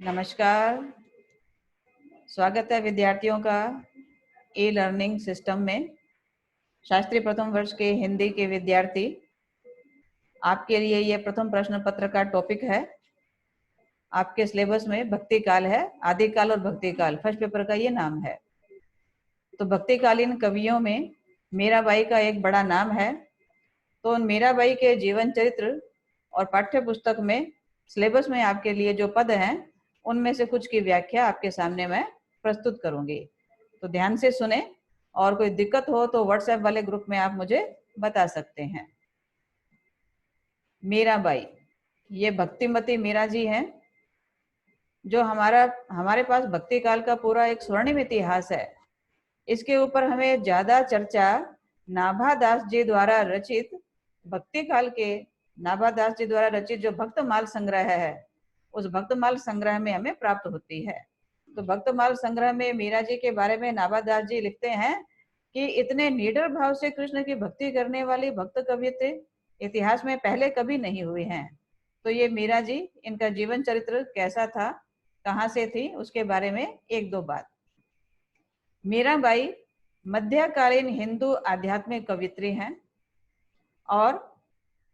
नमस्कार। स्वागत है विद्यार्थियों का ई लर्निंग सिस्टम में। शास्त्री प्रथम वर्ष के हिंदी के विद्यार्थी, आपके लिए ये प्रथम प्रश्न पत्र का टॉपिक है। आपके सिलेबस में भक्ति काल है, आदिकाल और भक्ति काल, फर्स्ट पेपर का ये नाम है। तो भक्तिकालीन कवियों में मीराबाई का एक बड़ा नाम है। तो मीराबाई के जीवन चरित्र और पाठ्य पुस्तक में सिलेबस में आपके लिए जो पद हैं उनमें से कुछ की व्याख्या आपके सामने मैं प्रस्तुत करूंगी। तो ध्यान से सुने और कोई दिक्कत हो तो व्हाट्सएप वाले ग्रुप में आप मुझे बता सकते हैं। मीराबाई, ये भक्तिमती मीरा जी हैं, जो हमारे पास भक्ति काल का पूरा एक स्वर्णिम इतिहास है। इसके ऊपर हमें ज्यादा चर्चा नाभादास जी द्वारा रचित भक्ति काल के नाभादास जी द्वारा रचित जो भक्तमाल संग्रह है, उस भक्तमाल संग्रह में हमें प्राप्त होती है। तो भक्तमाल संग्रह में मीरा जी के बारे में नाभादास जी लिखते हैं कि इतने निडर भाव से कृष्ण की भक्ति करने वाली भक्त कवियत्री इतिहास में पहले कभी नहीं हुई हैं। तो ये मीरा जी, इनका जीवन चरित्र कैसा था, कहाँ से थी, उसके बारे में एक दो बात। मीराबाई मध्यकालीन हिंदू आध्यात्मिक कवित्री हैं और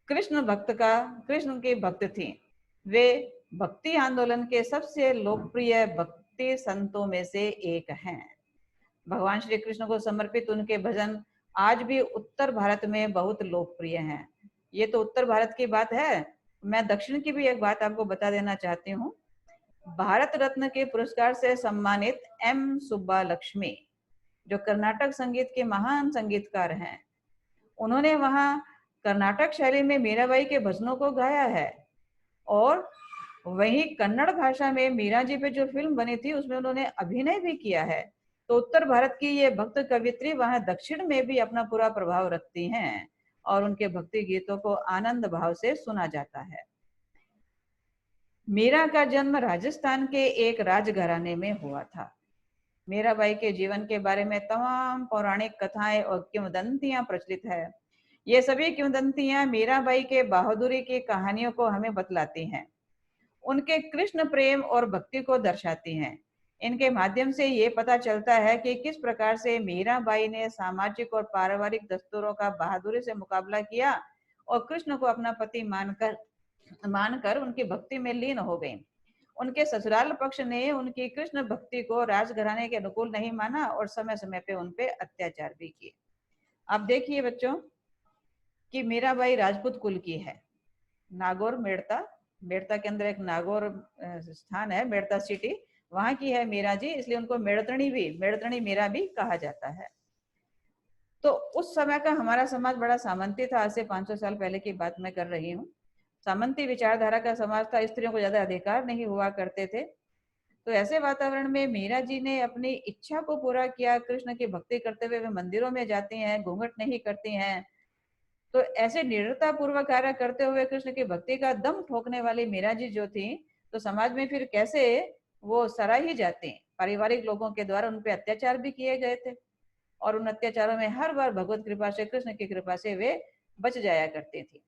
कृष्ण की भक्त थी। वे भक्ति आंदोलन के सबसे लोकप्रिय भक्ति संतों में से एक हैं। भगवान श्री कृष्ण को समर्पित उनके भजन आज भी उत्तर भारत में बहुत लोकप्रिय हैं। ये तो उत्तर भारत की बात है। मैं दक्षिण की भी एक बात आपको बता देना चाहती हूँ। भारत रत्न के पुरस्कार से सम्मानित एम सुब्बा लक्ष्मी, जो कर्नाटक संगीत के महान संगीतकार हैं, उन्होंने वहां कर्नाटक शैली में मीराबाई के भजनों को गाया है। और वही कन्नड़ भाषा में मीरा जी पे जो फिल्म बनी थी उसमें उन्होंने अभिनय भी किया है। तो उत्तर भारत की ये भक्त कवित्री वहां दक्षिण में भी अपना पूरा प्रभाव रखती हैं और उनके भक्ति गीतों को आनंद भाव से सुना जाता है। मीरा का जन्म राजस्थान के एक राजघराने में हुआ था। मीराबाई के जीवन के बारे में तमाम पौराणिक कथाएं और किंवदंतियां प्रचलित है। ये सभी किंवदंतियां मीराबाई के बहादुरी की कहानियों को हमें बतलाती हैं, उनके कृष्ण प्रेम और भक्ति को दर्शाती हैं। इनके माध्यम से ये पता चलता है कि किस प्रकार से मीराबाई ने सामाजिक और पारिवारिक दस्तूरों का बहादुरी से मुकाबला किया और कृष्ण को अपना पति मानकर उनकी भक्ति में लीन हो गई। उनके ससुराल पक्ष ने उनकी कृष्ण भक्ति को राजघराने के अनुकूल नहीं माना और समय समय पे उन पे अत्याचार भी किए। अब देखिए बच्चों कि मीराबाई राजपूत कुल की है। नागौर मेड़ता, मेड़ता के अंदर एक नागौर स्थान है, मेड़ता सिटी, वहां की है मीरा जी, इसलिए उनको मेड़तणी मीरा भी कहा जाता है। तो उस समय का हमारा समाज बड़ा सामंती था। आज से 500 साल पहले की बात मैं कर रही हूँ। सामंती विचारधारा का समाज था, स्त्रियों को ज्यादा अधिकार नहीं हुआ करते थे। तो ऐसे वातावरण में मीरा जी ने अपनी इच्छा को पूरा किया। कृष्ण की भक्ति करते हुए वे मंदिरों में जाती हैं, घूंघट नहीं करती हैं। तो ऐसे निडरता पूर्वक कार्य करते हुए कृष्ण की भक्ति का दम ठोकने वाली मीरा जी जो थी, तो समाज में फिर कैसे वो सराही जाती। पारिवारिक लोगों के द्वारा उन पर अत्याचार भी किए गए थे और उन अत्याचारों में हर बार भगवत कृपा से, कृष्ण की कृपा से वे बच जाया करती थी।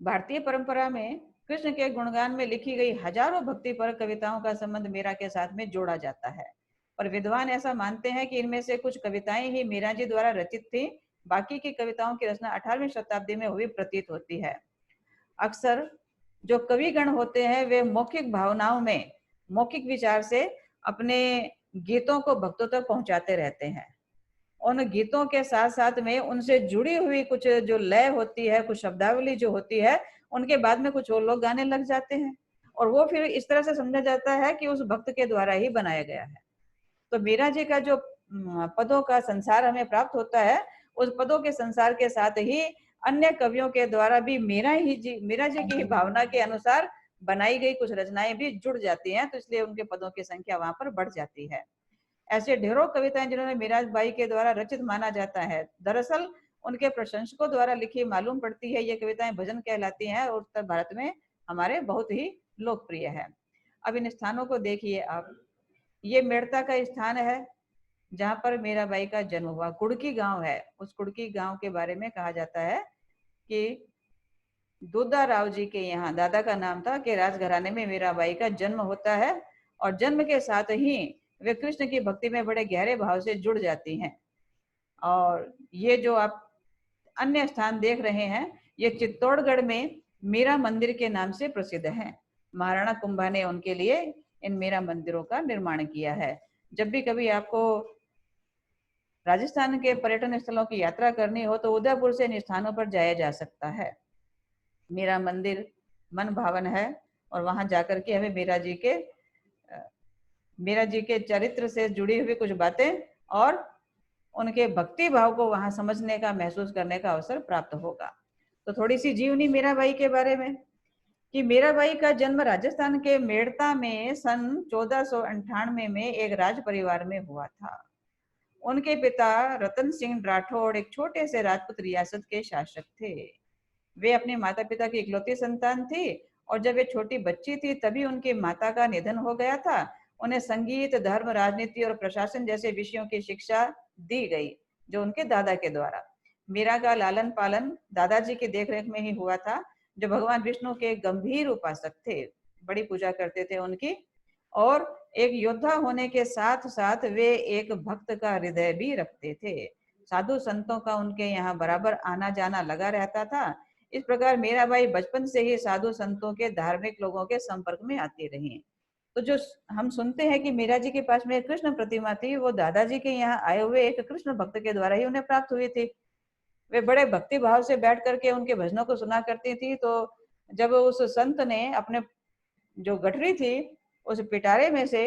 भारतीय परंपरा में कृष्ण के गुणगान में लिखी गई हजारों भक्ति पर कविताओं का संबंध मीरा के साथ में जोड़ा जाता है। और विद्वान ऐसा मानते हैं कि इनमें से कुछ कविताएं ही मीरा जी द्वारा रचित थी, बाकी की कविताओं की रचना 18वीं शताब्दी में हुई प्रतीत होती है। अक्सर जो कविगण होते हैं वे मौखिक भावनाओं में, मौखिक विचार से अपने गीतों को भक्तों तक पहुंचाते रहते हैं। उन गीतों के साथ साथ में उनसे जुड़ी हुई कुछ जो लय होती है, कुछ शब्दावली जो होती है, उनके बाद में कुछ और लोग गाने लग जाते हैं और वो फिर इस तरह से समझा जाता है कि उस भक्त के द्वारा ही बनाया गया है। तो मीरा जी का जो पदों का संसार हमें प्राप्त होता है, उस पदों के संसार के साथ ही अन्य कवियों के द्वारा भी मीरा जी की भावना के अनुसार बनाई गई कुछ रचनाएं भी जुड़ जाती हैं। तो इसलिए उनके पदों की संख्या वहां पर बढ़ जाती है। ऐसे ढेरों कविताएं जिन्होंने मीराबाई के द्वारा रचित माना जाता है, दरअसल उनके प्रशंसकों द्वारा लिखी मालूम पड़ती है। ये कविताएं भजन कहलाती हैं और उत्तर भारत में हमारे बहुत ही लोकप्रिय है। अब इन स्थानों को देखिए आप। ये मेड़ता का स्थान है जहाँ पर मीराबाई का जन्म हुआ। कुड़की गांव है, उस कुड़की गांव के बारे में कहा जाता है कि दूधा राव जी के यहाँ, दादा का नाम था, कि राजघराने में मीराबाई का जन्म होता है और जन्म के साथ ही वे कृष्ण की भक्ति में बड़े गहरे भाव से जुड़ जाती हैं। और ये जो आप अन्य स्थान देख रहे हैं, ये चित्तौड़गढ़ में मीरा मंदिर के नाम से प्रसिद्ध है। महाराणा कुंभा ने उनके लिए इन मीरा मंदिरों का निर्माण किया है। जब भी कभी आपको राजस्थान के पर्यटन स्थलों की यात्रा करनी हो तो उदयपुर से इन स्थानों पर जाया जा सकता है। मीरा मंदिर मन भावन है और वहां जाकर के हमें मीरा जी के चरित्र से जुड़ी हुई कुछ बातें और उनके भक्ति भाव को वहां समझने का, महसूस करने का अवसर प्राप्त होगा। तो थोड़ी सी जीवनी मीराबाई के बारे में, कि मीराबाई का जन्म राजस्थान के मेड़ता में सन 1498 में एक राज परिवार में हुआ था। उनके पिता रतन सिंह राठौड़ एक छोटे से राजपूत रियासत के शासक थे। वे अपने माता पिता की इकलौती संतान थी और जब वे छोटी बच्ची थी तभी उनकी माता का निधन हो गया था। उन्हें संगीत, धर्म, राजनीति और प्रशासन जैसे विषयों की शिक्षा दी गई, जो उनके दादा के द्वारा। मीरा का लालन पालन दादाजी की देखरेख में ही हुआ था, जो भगवान विष्णु के गंभीर उपासक थे, बड़ी पूजा करते थे उनकी। और एक योद्धा होने के साथ साथ वे एक भक्त का हृदय भी रखते थे। साधु संतों का उनके यहाँ बराबर आना जाना लगा रहता था। इस प्रकार मीराबाई बचपन से ही साधु संतों के, धार्मिक लोगों के संपर्क में आती रही। तो जो हम सुनते हैं कि मीरा जी के पास में एक कृष्ण प्रतिमा थी, वो दादाजी के यहाँ आए हुए एक कृष्ण भक्त के द्वारा ही उन्हें प्राप्त हुई थी। वे बड़े भक्ति भाव से बैठ करके उनके भजनों को सुना करती थी। तो जब उस संत ने अपने जो गठरी थी उस पिटारे में से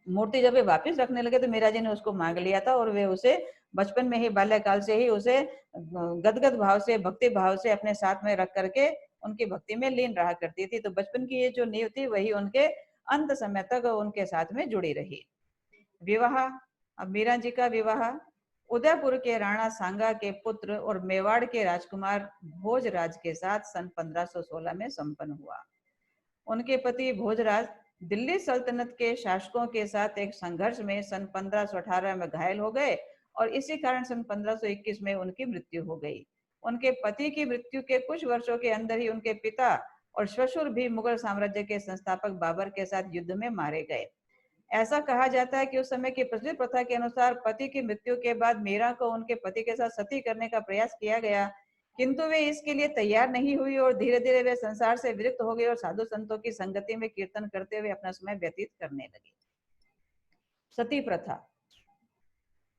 मूर्ति जब वे वापस रखने लगे तो मीरा जी ने उसको मांग लिया था और वे उसे बचपन में ही, बाल्यकाल से ही उसे गदगद भाव से, भक्ति भाव से अपने साथ में रख करके उनकी भक्ति में लीन रहा करती थी। तो बचपन की ये जो नींव थी वही उनके अंत समय तक उनके साथ में जुड़ी रही। विवाह, अब मीरा जी का विवाह उदयपुर के राणा सांगा के पुत्र और मेवाड़ के राजकुमार भोजराज के साथ सन 1516 में संपन्न हुआ। उनके पति भोजराज दिल्ली सल्तनत के शासकों के साथ एक संघर्ष में सन 1518 में घायल हो गए और इसी कारण सन 1521 में उनकी मृत्यु हो गई। उनके पति की मृत्यु के कुछ वर्षों के अंदर ही उनके पिता और ससुर भी मुगल साम्राज्य के संस्थापक बाबर के साथ युद्ध में मारे गए। ऐसा कहा जाता है कि उस समय की प्रचलित प्रथा के अनुसार पति की मृत्यु के बाद मीरा को उनके पति के साथ सती करने का प्रयास किया गया, किंतु वे इसके लिए तैयार नहीं हुई और धीरे धीरे वे संसार से विरक्त हो गई और साधु संतों की संगति में कीर्तन करते हुए अपना समय व्यतीत करने लगी। सती प्रथा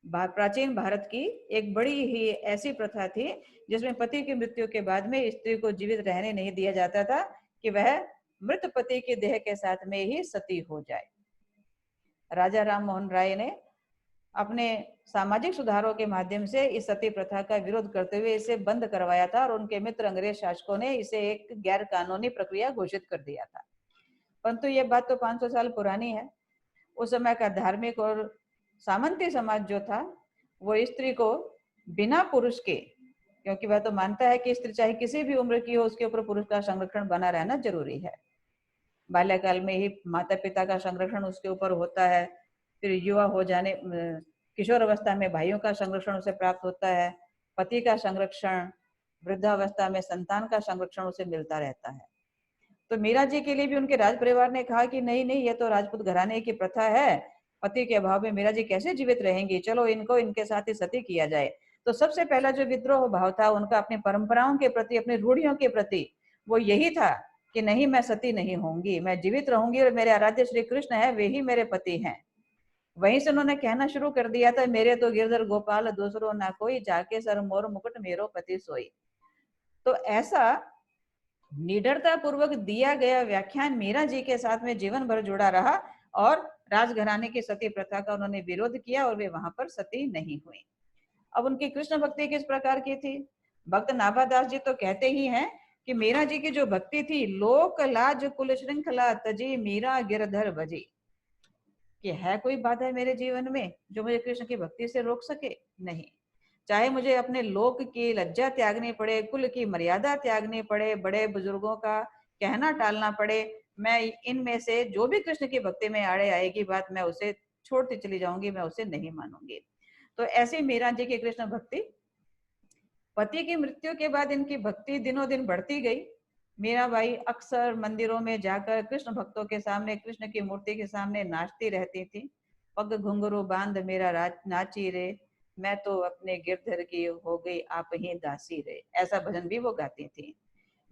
प्राचीन भारत की एक बड़ी ही ऐसी प्रथा थी जिसमें पति की मृत्यु के बाद में स्त्री को जीवित रहने नहीं दिया जाता था कि वह मृत पति के देह के साथ में ही सती हो जाए। राजा राम मोहन राय ने अपने सामाजिक सुधारों के माध्यम से इस सती प्रथा का विरोध करते हुए इसे बंद करवाया था और उनके मित्र अंग्रेज शासकों ने इसे एक गैर कानूनी प्रक्रिया घोषित कर दिया था। परंतु यह बात तो 500 साल पुरानी है। उस समय का धार्मिक और सामंती समाज जो था वो स्त्री को बिना पुरुष के, क्योंकि वह तो मानता है कि स्त्री चाहे किसी भी उम्र की हो उसके ऊपर पुरुष का संरक्षण बना रहना जरूरी है। बाल्यकाल में ही माता पिता का संरक्षण उसके ऊपर होता है, फिर युवा हो जाने, किशोर अवस्था में भाइयों का संरक्षण उसे प्राप्त होता है, पति का संरक्षण, वृद्धावस्था में संतान का संरक्षण उसे मिलता रहता है। तो मीरा जी के लिए भी उनके राज परिवार ने कहा कि नहीं नहीं, ये तो राजपूत घराने की प्रथा है, पति के अभाव में मीरा जी कैसे जीवित रहेंगी, चलो इनको इनके साथ ही सती किया जाए। तो सबसे पहला जो विद्रोह भाव था उनका अपनी परंपराओं के प्रति, अपनी रूढ़ियों के प्रति, वो यही था कि नहीं, मैं सती नहीं होंगी, मैं जीवित रहूंगी और मेरे आराध्य श्री कृष्ण है, वे ही मेरे पति हैं। वहीं से उन्होंने कहना शुरू कर दिया था, मेरे तो गिरधर गोपाल दूसरो ना कोई, जाके सर मोर मुकुट मेरो पति सोई। तो ऐसा निडरता पूर्वक दिया गया व्याख्यान मीरा जी के साथ में जीवन भर जुड़ा रहा और राजघराने की सती प्रथा का उन्होंने विरोध किया और वे वहां पर सती नहीं हुई। अब उनकी कृष्ण भक्ति किस प्रकार की थी? भक्त नाभादास जी तो कहते ही हैं कि मीरा जी की जो भक्ति थी, लोक लाज कुल श्रृंखला तजी मीरा गिरधर भजी। कि है कोई बाधा मेरे जीवन में जो मुझे कृष्ण की भक्ति से रोक सके? नहीं। चाहे मुझे अपने लोक की लज्जा त्यागनी पड़े, कुल की मर्यादा त्यागनी पड़े, बड़े बुजुर्गों का कहना टालना पड़े, मैं इनमें से जो भी कृष्ण की भक्ति में आड़े आएगी बात, मैं उसे छोड़ती चली जाऊंगी, मैं उसे नहीं मानूंगी। तो ऐसी मीरा जी की कृष्ण भक्ति पति की मृत्यु के बाद इनकी भक्ति दिनों दिन बढ़ती गई। मीराबाई अक्सर मंदिरों में जाकर कृष्ण भक्तों के सामने, कृष्ण की मूर्ति के सामने नाचती रहती थी। पग घुंघरू बांध मेरा नाची रे, मैं तो अपने गिरधर की हो गई आप ही दासी रे, ऐसा भजन भी वो गाती थी।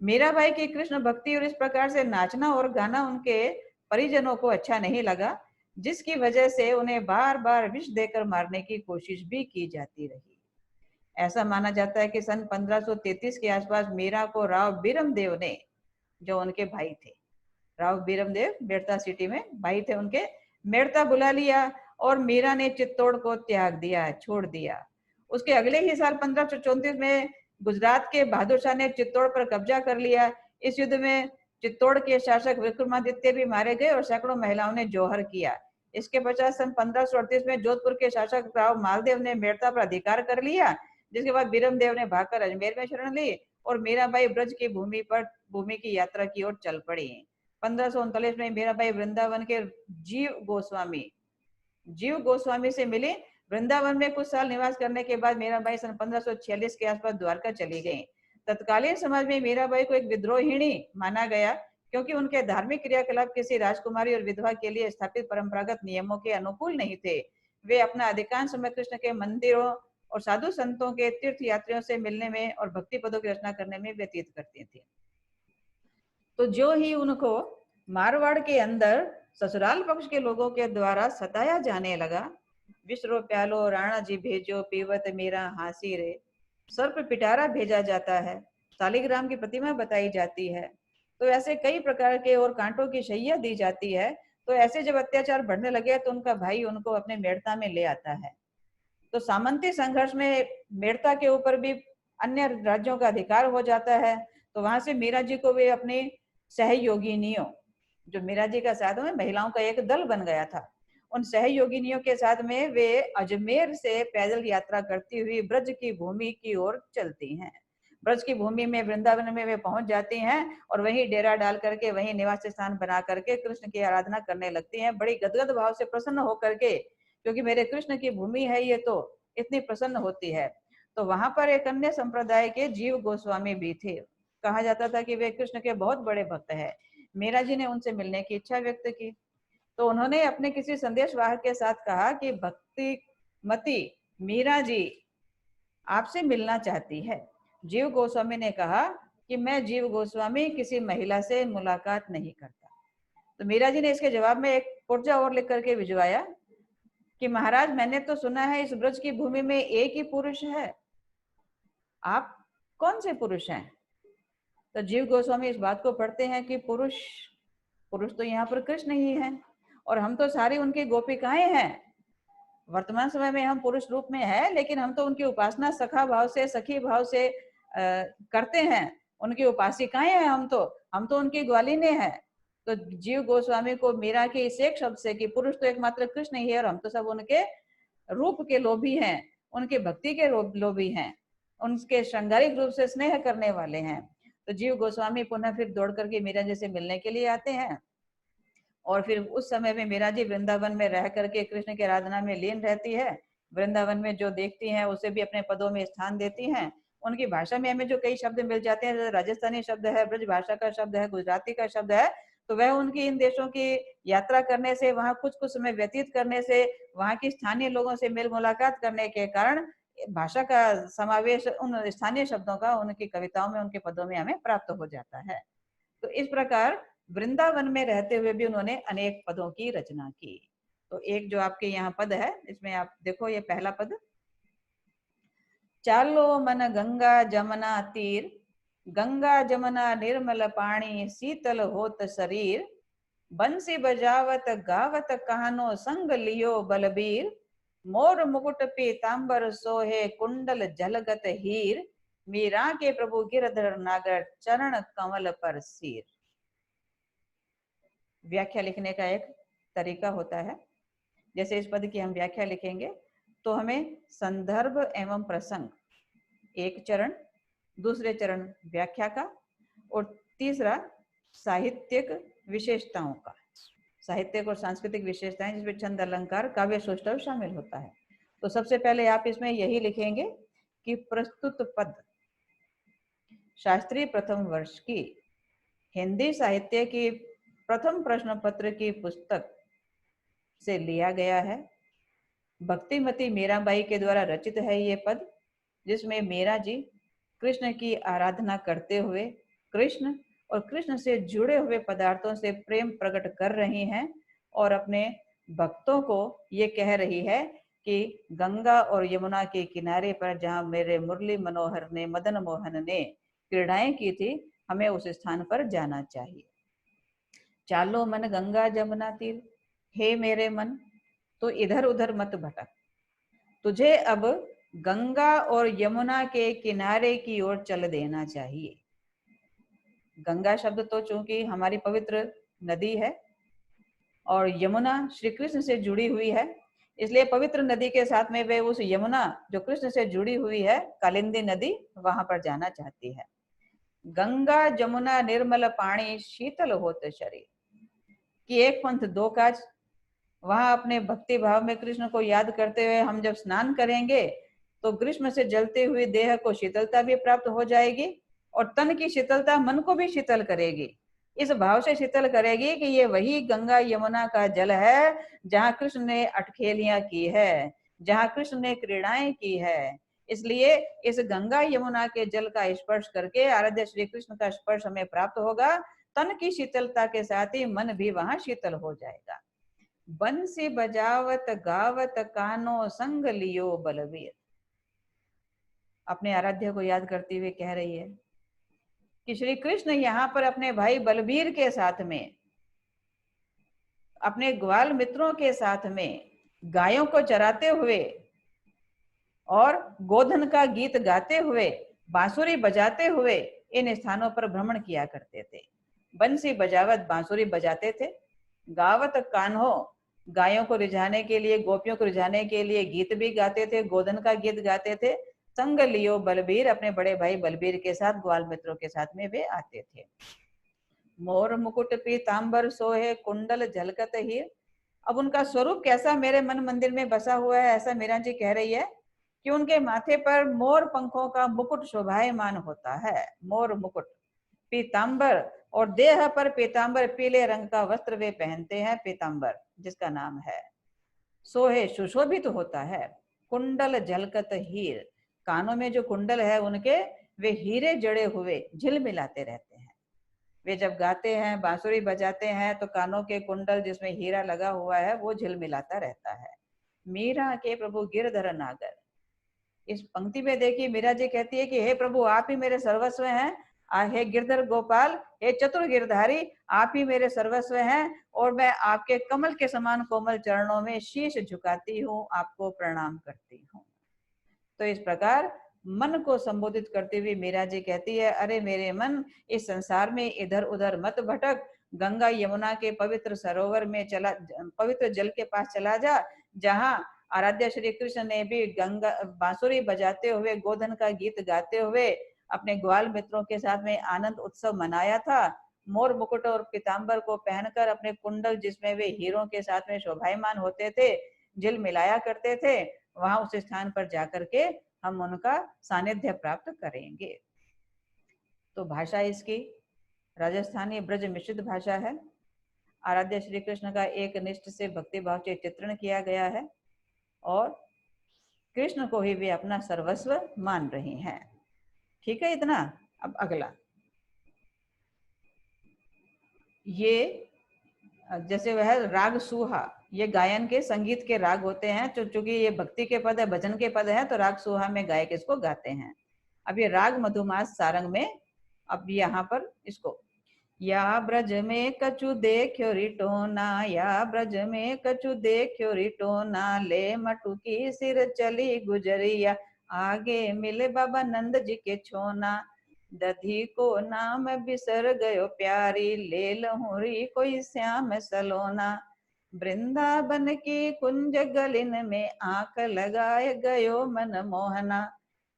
मीराबाई की कृष्ण भक्ति और इस प्रकार से नाचना और गाना उनके परिजनों को अच्छा नहीं लगा, जिसकी वजह से उन्हें बार बार विष देकर मारने की कोशिश भी की जाती रही। ऐसा माना जाता है कि सन 1533 के आसपास मीरा को राव बीरमदेव ने, जो उनके भाई थे, राव बीरमदेव मेड़ता सिटी में भाई थे उनके, मेड़ता बुला लिया और मीरा ने चित्तौड़ को त्याग दिया, छोड़ दिया। उसके अगले ही साल 1534 में गुजरात के बहादुर शाह ने चित्तौड़ पर कब्जा कर लिया। इस युद्ध में चित्तौड़ के शासक विक्रमादित्य भी मारे गए और सैकड़ों महिलाओं ने जौहर किया। इसके पश्चात सन 1538 में जोधपुर के शासक राव मालदेव ने मेड़ता पर अधिकार कर लिया, जिसके बाद बीरमदेव ने भागकर अजमेर में शरण ली और मीराबाई ब्रज की भूमि की यात्रा की ओर चल पड़ी। 1539 में मीराबाई वृंदावन के जीव गोस्वामी से मिली। वृंदावन में कुछ साल निवास करने के बाद मीराबाई सन 1546 के आसपास द्वारका चली गई। तत्कालीन समाज में मीराबाई को एक विद्रोहिणी माना गया, क्योंकि उनके धार्मिक क्रियाकलाप किसी राजकुमारी और विधवा के लिए स्थापित परंपरागत नियमों के अनुकूल नहीं थे। वे अपना अधिकांश समय कृष्ण के मंदिरों और साधु संतों के तीर्थ यात्रियों से मिलने में और भक्ति पदों की रचना करने में व्यतीत करती थी। तो जो ही उनको मारवाड़ के अंदर ससुराल पक्ष के लोगों के द्वारा सताया जाने लगा, विश्रो प्यालो राणा जी भेजो पीवत मेरा हासी रे, सर्प पिटारा भेजा जाता है, शालिग्राम की प्रतिमा बताई जाती है, तो ऐसे कई प्रकार के और कांटों की शैया दी जाती है। तो ऐसे जब अत्याचार बढ़ने लगे तो उनका भाई उनको अपने मेड़ता में ले आता है। तो सामंती संघर्ष में मेड़ता के ऊपर भी अन्य राज्यों का अधिकार हो जाता है। तो वहां से मीरा जी को वे अपनी सहयोगिनियों, जो मीरा जी का साथ में महिलाओं का एक दल बन गया था, उन सहयोगिनियों के साथ में वे अजमेर से पैदल यात्रा करती हुई ब्रज की भूमि की ओर चलती हैं। ब्रज की भूमि में वृंदावन में वे पहुंच जाती हैं और वहीं डेरा डाल करके, वहीं निवास स्थान बना करके कृष्ण की आराधना करने लगती हैं, बड़ी गदगद भाव से, प्रसन्न होकर के, क्योंकि मेरे कृष्ण की भूमि है ये, तो इतनी प्रसन्न होती है। तो वहां पर एक अन्य संप्रदाय के जीव गोस्वामी भी थे। कहा जाता था कि वे कृष्ण के बहुत बड़े भक्त हैं। मीरा जी ने उनसे मिलने की इच्छा व्यक्त की। तो उन्होंने अपने किसी संदेश वाहक के साथ कहा कि भक्ति मती मीरा जी आपसे मिलना चाहती है। जीव गोस्वामी ने कहा कि मैं जीव गोस्वामी किसी महिला से मुलाकात नहीं करता। तो मीरा जी ने इसके जवाब में एक पुर्जा और लिख करके भिजवाया कि महाराज, मैंने तो सुना है इस ब्रज की भूमि में एक ही पुरुष है, आप कौन से पुरुष हैं? तो जीव गोस्वामी इस बात को पढ़ते हैं कि पुरुष पुरुष तो यहाँ पर कृष्ण ही है, और हम तो सारी उनकी गोपिकाएं हैं। वर्तमान समय में हम पुरुष रूप में है, लेकिन हम तो उनकी उपासना सखा भाव से, सखी भाव से करते हैं, उनकी उपासिकाएं हैं हम तो उनकी ग्वालिने हैं। तो जीव गोस्वामी को मीरा के इस एक शब्द से कि पुरुष तो एकमात्र कृष्ण ही है और हम तो सब उनके रूप के लोभी हैं, उनके भक्ति के लोभी हैं, उनके श्रृंगारिक रूप से स्नेह करने वाले हैं। तो जीव गोस्वामी पुनः फिर दौड़ करके मीरा जी से मिलने के लिए आते हैं, और फिर उस समय में मीरा जी वृंदावन में रह करके कृष्ण की आराधना में लीन रहती है। वृंदावन में जो देखती हैं उसे भी अपने पदों में स्थान देती हैं। उनकी भाषा में हमें जो कई शब्द मिल जाते हैं, राजस्थानी शब्द है, ब्रज भाषा का शब्द है, गुजराती का शब्द है, तो वह उनकी इन देशों की यात्रा करने से, वहां कुछ कुछ समय व्यतीत करने से, वहां की स्थानीय लोगों से मेल मुलाकात करने के कारण भाषा का समावेश उन स्थानीय शब्दों का उनकी कविताओं में, उनके पदों में हमें प्राप्त हो जाता है। तो इस प्रकार वृंदावन में रहते हुए भी उन्होंने अनेक पदों की रचना की। तो एक जो आपके यहाँ पद है, इसमें आप देखो, ये पहला पद, चालो मन गंगा जमुना तीर, गंगा जमुना निर्मल पानी, शीतल होत शरीर, बंसी बजावत गावत कहानो, संग लियो बलबीर, मोर मुकुट पीतांबर सोहे, कुंडल जलगत हीर, मीरा के प्रभु गिरधर नागर, चरण कमल पर सिर। व्याख्या लिखने का एक तरीका होता है। जैसे इस पद की हम व्याख्या लिखेंगे तो हमें संदर्भ एवं प्रसंग, एक चरण, दूसरे चरण व्याख्या का, और तीसरा साहित्यिक विशेषताओं का, साहित्यिक और सांस्कृतिक विशेषताएं जिसमें छंद, अलंकार, काव्य सौष्ठव शामिल होता है। तो सबसे पहले आप इसमें यही लिखेंगे कि प्रस्तुत पद शास्त्री प्रथम वर्ष की हिंदी साहित्य की प्रथम प्रश्न पत्र की पुस्तक से लिया गया है। भक्तिमती मीराबाई के द्वारा रचित है ये पद, जिसमें मीरा जी कृष्ण की आराधना करते हुए कृष्ण और कृष्ण से जुड़े हुए पदार्थों से प्रेम प्रकट कर रही हैं और अपने भक्तों को ये कह रही है कि गंगा और यमुना के किनारे पर जहाँ मेरे मुरली मनोहर ने, मदन मोहन ने क्रीड़ाएं की थी, हमें उस स्थान पर जाना चाहिए। चालो मन गंगा जमुना तीर, हे मेरे मन तो इधर उधर मत भटक, तुझे अब गंगा और यमुना के किनारे की ओर चल देना चाहिए। गंगा शब्द तो चूंकि हमारी पवित्र नदी है और यमुना श्री कृष्ण से जुड़ी हुई है, इसलिए पवित्र नदी के साथ में वे उस यमुना जो कृष्ण से जुड़ी हुई है, कालिंदी नदी, वहां पर जाना चाहती है। गंगा जमुना निर्मल पानी शीतल होते शरीर, कि एक पंथ दो काज। वहां अपने भक्ति भाव में कृष्ण को याद करते हुए हम जब स्नान करेंगे तो ग्रीष्म से जलते हुए देह को शीतलता भी प्राप्त हो जाएगी और तन की शीतलता मन को भी शीतल करेगी। इस भाव से शीतल करेगी कि ये वही गंगा यमुना का जल है जहाँ कृष्ण ने अटखेलियां की है, जहाँ कृष्ण ने क्रीड़ाएं की है। इसलिए इस गंगा यमुना के जल का स्पर्श करके आराध्य श्री कृष्ण का स्पर्श हमें प्राप्त होगा। तन की शीतलता के साथ ही मन भी वहां शीतल हो जाएगा। बंसी बजावत गावत कानो संग लियो बलवीर, अपने आराध्य को याद करती हुए कह रही है कि श्री कृष्ण यहाँ पर अपने भाई बलबीर के साथ में, अपने ग्वाल मित्रों के साथ में गायों को चराते हुए और गोधन का गीत गाते हुए, बांसुरी बजाते हुए इन स्थानों पर भ्रमण किया करते थे। बंसी बजावत बांसुरी बजाते थे, गावत कान्हो गायों को रिझाने के लिए, गोपियों को रिझाने के लिए गीत भी गाते थे, गोधन का गीत गाते थे। संग लियो बलबीर, अपने बड़े भाई बलबीर के साथ, ग्वाल मित्रों के साथ में वे आते थे। मोर मुकुट पीतांबर सोहे कुंडल झलकत हीर, अब उनका स्वरूप कैसा मेरे मन मंदिर में बसा हुआ है, ऐसा मीरा जी कह रही है कि उनके माथे पर मोर पंखों का मुकुट शोभायमान होता है। मोर मुकुट, पीतांबर, और देह पर पीतांबर पीले रंग का वस्त्र वे पहनते हैं, पीतांबर जिसका नाम है। सोहे सुशोभित होता है। कुंडल झलकत हीर, कानों में जो कुंडल है उनके, वे हीरे जड़े हुए झिलमिलाते रहते हैं। वे जब गाते हैं, बांसुरी बजाते हैं तो कानों के कुंडल जिसमें हीरा लगा हुआ है वो झिलमिलाता रहता है। मीरा के प्रभु गिरधर नागर, इस पंक्ति में देखिए मीरा जी कहती है कि हे प्रभु आप ही मेरे सर्वस्व हैं, हे गिरधर गोपाल, हे चतुर गिरधारी, आप ही मेरे सर्वस्व हैं और मैं आपके कमल के समान कोमल चरणों में शीश झुकाती हूँ, आपको प्रणाम करती हूँ। तो इस प्रकार मन को संबोधित करते हुए मीरा जी कहती है, अरे मेरे मन, इस संसार में इधर उधर मत भटक, गंगा यमुना के पवित्र सरोवर में चला, पवित्र जल के पास चला जा, जहाँ आराध्य श्री कृष्ण ने भी गंगा बांसुरी बजाते हुए, गोधन का गीत गाते हुए अपने ग्वाल मित्रों के साथ में आनंद उत्सव मनाया था। मोर मुकुट और पीतांबर को पहनकर, अपने कुंडल जिसमें वे हीरों के साथ में शोभायमान होते थे, झिल मिलाया करते थे, वहां उस स्थान पर जाकर के हम उनका सानिध्य प्राप्त करेंगे। तो भाषा इसकी राजस्थानी ब्रज मिश्रित भाषा है। आराध्य श्री कृष्ण का एक निष्ठ से भक्ति भाव से चित्रण किया गया है और कृष्ण को ही वे अपना सर्वस्व मान रही हैं। ठीक है इतना। अब अगला, ये जैसे वह राग सुहा, ये गायन के संगीत के राग होते हैं, चूंकि ये भक्ति के पद है, भजन के पद है, तो राग सुहा में गायक इसको गाते हैं। अब ये राग मधुमास सारंग में, अब यहाँ पर इसको, या ब्रज में कछु देखो रिटोना, या ब्रज में कछु देखो रिटोना, ले मटुकी सिर चली गुजरिया, आगे मिले बाबा नंद जी के छोना, दधी को नाम बिसर गयो प्यारी, ले लहुरी कोई श्याम सलोना, वृंदावन की कुंज गलिन में आंख लगाए गयो मन मोहना,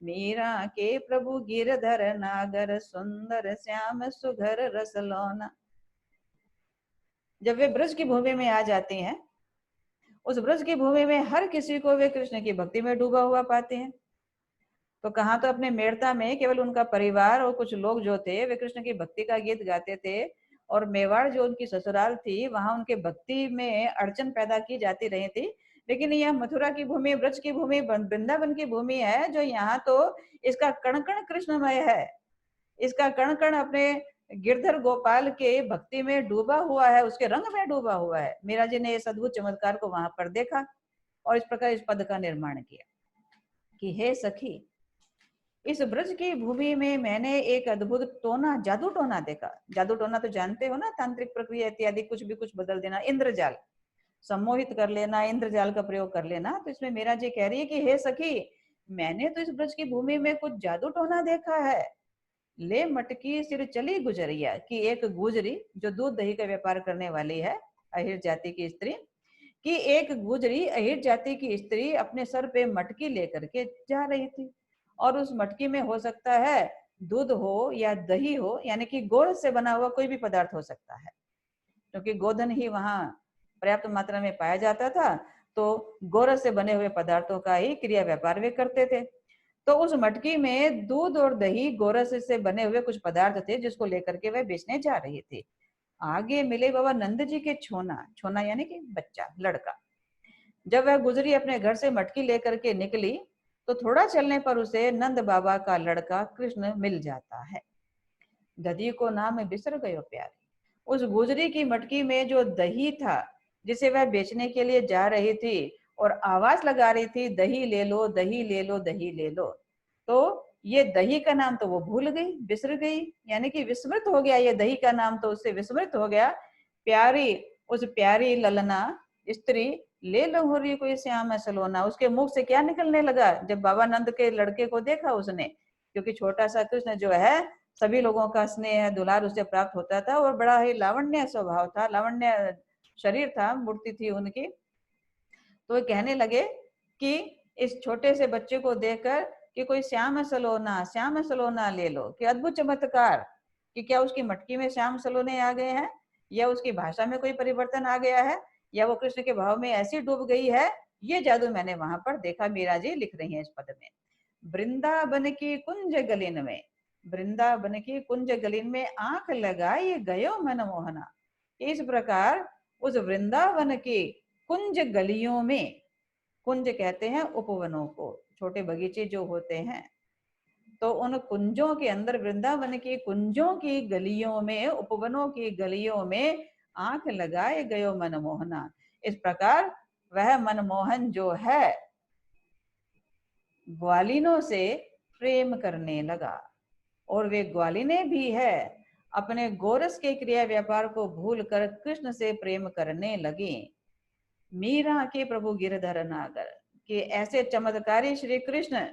मीरा के प्रभु गिरधर नागर, सुंदर श्याम सुघर रसलोना। जब वे ब्रज की भूमि में आ जाती हैं, उस ब्रज की भूमि में हर किसी को वे कृष्ण की भक्ति में डूबा हुआ पाते हैं। तो कहाँ तो अपने मेड़ता में केवल उनका परिवार और कुछ लोग जो थे वे कृष्ण की भक्ति का गीत गाते थे, और मेवाड़ जो उनकी ससुराल थी वहां उनके भक्ति में अड़चन पैदा की जाती रही थी। लेकिन यह मथुरा की भूमि, ब्रज की भूमि, वृंदावन की भूमि है, जो यहाँ तो इसका कण कण कृष्णमय है, इसका कण कण अपने गिरधर गोपाल के भक्ति में डूबा हुआ है, उसके रंग में डूबा हुआ है। मीरा जी ने इस अद्भुत चमत्कार को वहां पर देखा और इस प्रकार इस पद का निर्माण किया कि हे सखी, इस ब्रज की भूमि में मैंने एक अद्भुत टोना, जादू टोना देखा। जादू टोना तो जानते हो ना, तांत्रिक प्रक्रिया इत्यादि, कुछ भी कुछ बदल देना, इंद्रजाल, सम्मोहित कर लेना, इंद्रजाल का प्रयोग कर लेना। तो इसमें मीरा जी कह रही है कि हे सखी, मैंने तो इस ब्रज की भूमि में कुछ जादू टोना देखा है। ले मटकी सिर चली गुजरिया, कि एक गुजरी जो दूध दही का व्यापार करने वाली है, अहिर जाति की स्त्री, कि एक गुजरी अहिर जाति की स्त्री अपने सर पे मटकी लेकर के जा रही थी, और उस मटकी में हो सकता है दूध हो या दही हो, यानी कि गोड़ से बना हुआ कोई भी पदार्थ हो सकता है, क्योंकि गोधन ही वहां पर्याप्त मात्रा में पाया जाता था। तो गोरस से बने हुए पदार्थों का ही क्रिया व्यापार वे करते थे। तो उस मटकी में दूध और दही, गोरस से बने हुए कुछ पदार्थ थे, जिसको लेकर के वह बेचने जा रही थी। आगे मिले बाबा नंद जी के छोना, छोना यानी कि बच्चा, लड़का। जब वह गुजरी अपने घर से मटकी लेकर के निकली, तो थोड़ा चलने पर उसे नंद बाबा का लड़का कृष्ण मिल जाता है। दधी को नाम बिसर गयो प्यारे। उस गुजरी की मटकी में जो दही था, जिसे वह बेचने के लिए जा रही थी और आवाज लगा रही थी, दही ले लो, दही ले लो, दही ले लो, तो ये दही का नाम तो वो भूल गई, बिसर गई, यानी कि विस्मृत हो गया। ये दही का नाम तो उससे विस्मृत हो गया। प्यारी, उस प्यारी ललना स्त्री, ले लो होरी कोई श्याम सलोना, उसके मुख से क्या निकलने लगा जब बाबा नंद के लड़के को देखा उसने, क्योंकि छोटा सा कृष्ण जो है, सभी लोगों का स्नेह दुलार उसे प्राप्त होता था, और बड़ा ही लावण्य स्वभाव था, लावण्य शरीर था, मूर्ति थी उनकी। तो वे कहने लगे कि इस छोटे से बच्चे को देखकर कि कोई श्याम सलोना, श्याम सलोना ले लो, कि अद्भुत चमत्कार, कि क्या उसकी मटकी में श्याम सलोने आ गए हैं, या उसकी भाषा में कोई परिवर्तन आ गया है, या वो कृष्ण के भाव में ऐसी डूब गई है। ये जादू मैंने वहां पर देखा। मीरा जी लिख रही हैं इस पद में, वृंदावन की कुंज गलिन में, वृंदावन की कुंज गलिन में आंख लगाई गयो मन मोहना। इस प्रकार उस वृंदावन की कुंज गलियों में, कुंज कहते हैं उपवनों को, छोटे बगीचे जो होते हैं, तो उन कुंजों के अंदर, वृंदावन की कुंजों की गलियों में, उपवनों की गलियों में आंख लगाए गयो मनमोहना। इस प्रकार वह मनमोहन जो है ग्वालिनों से प्रेम करने लगा, और वे ग्वालिने भी है अपने गोरस के क्रिया व्यापार को भूलकर कृष्ण से प्रेम करने लगी। मीरा के प्रभु गिरधर नागर, कि ऐसे चमत्कारी श्री कृष्ण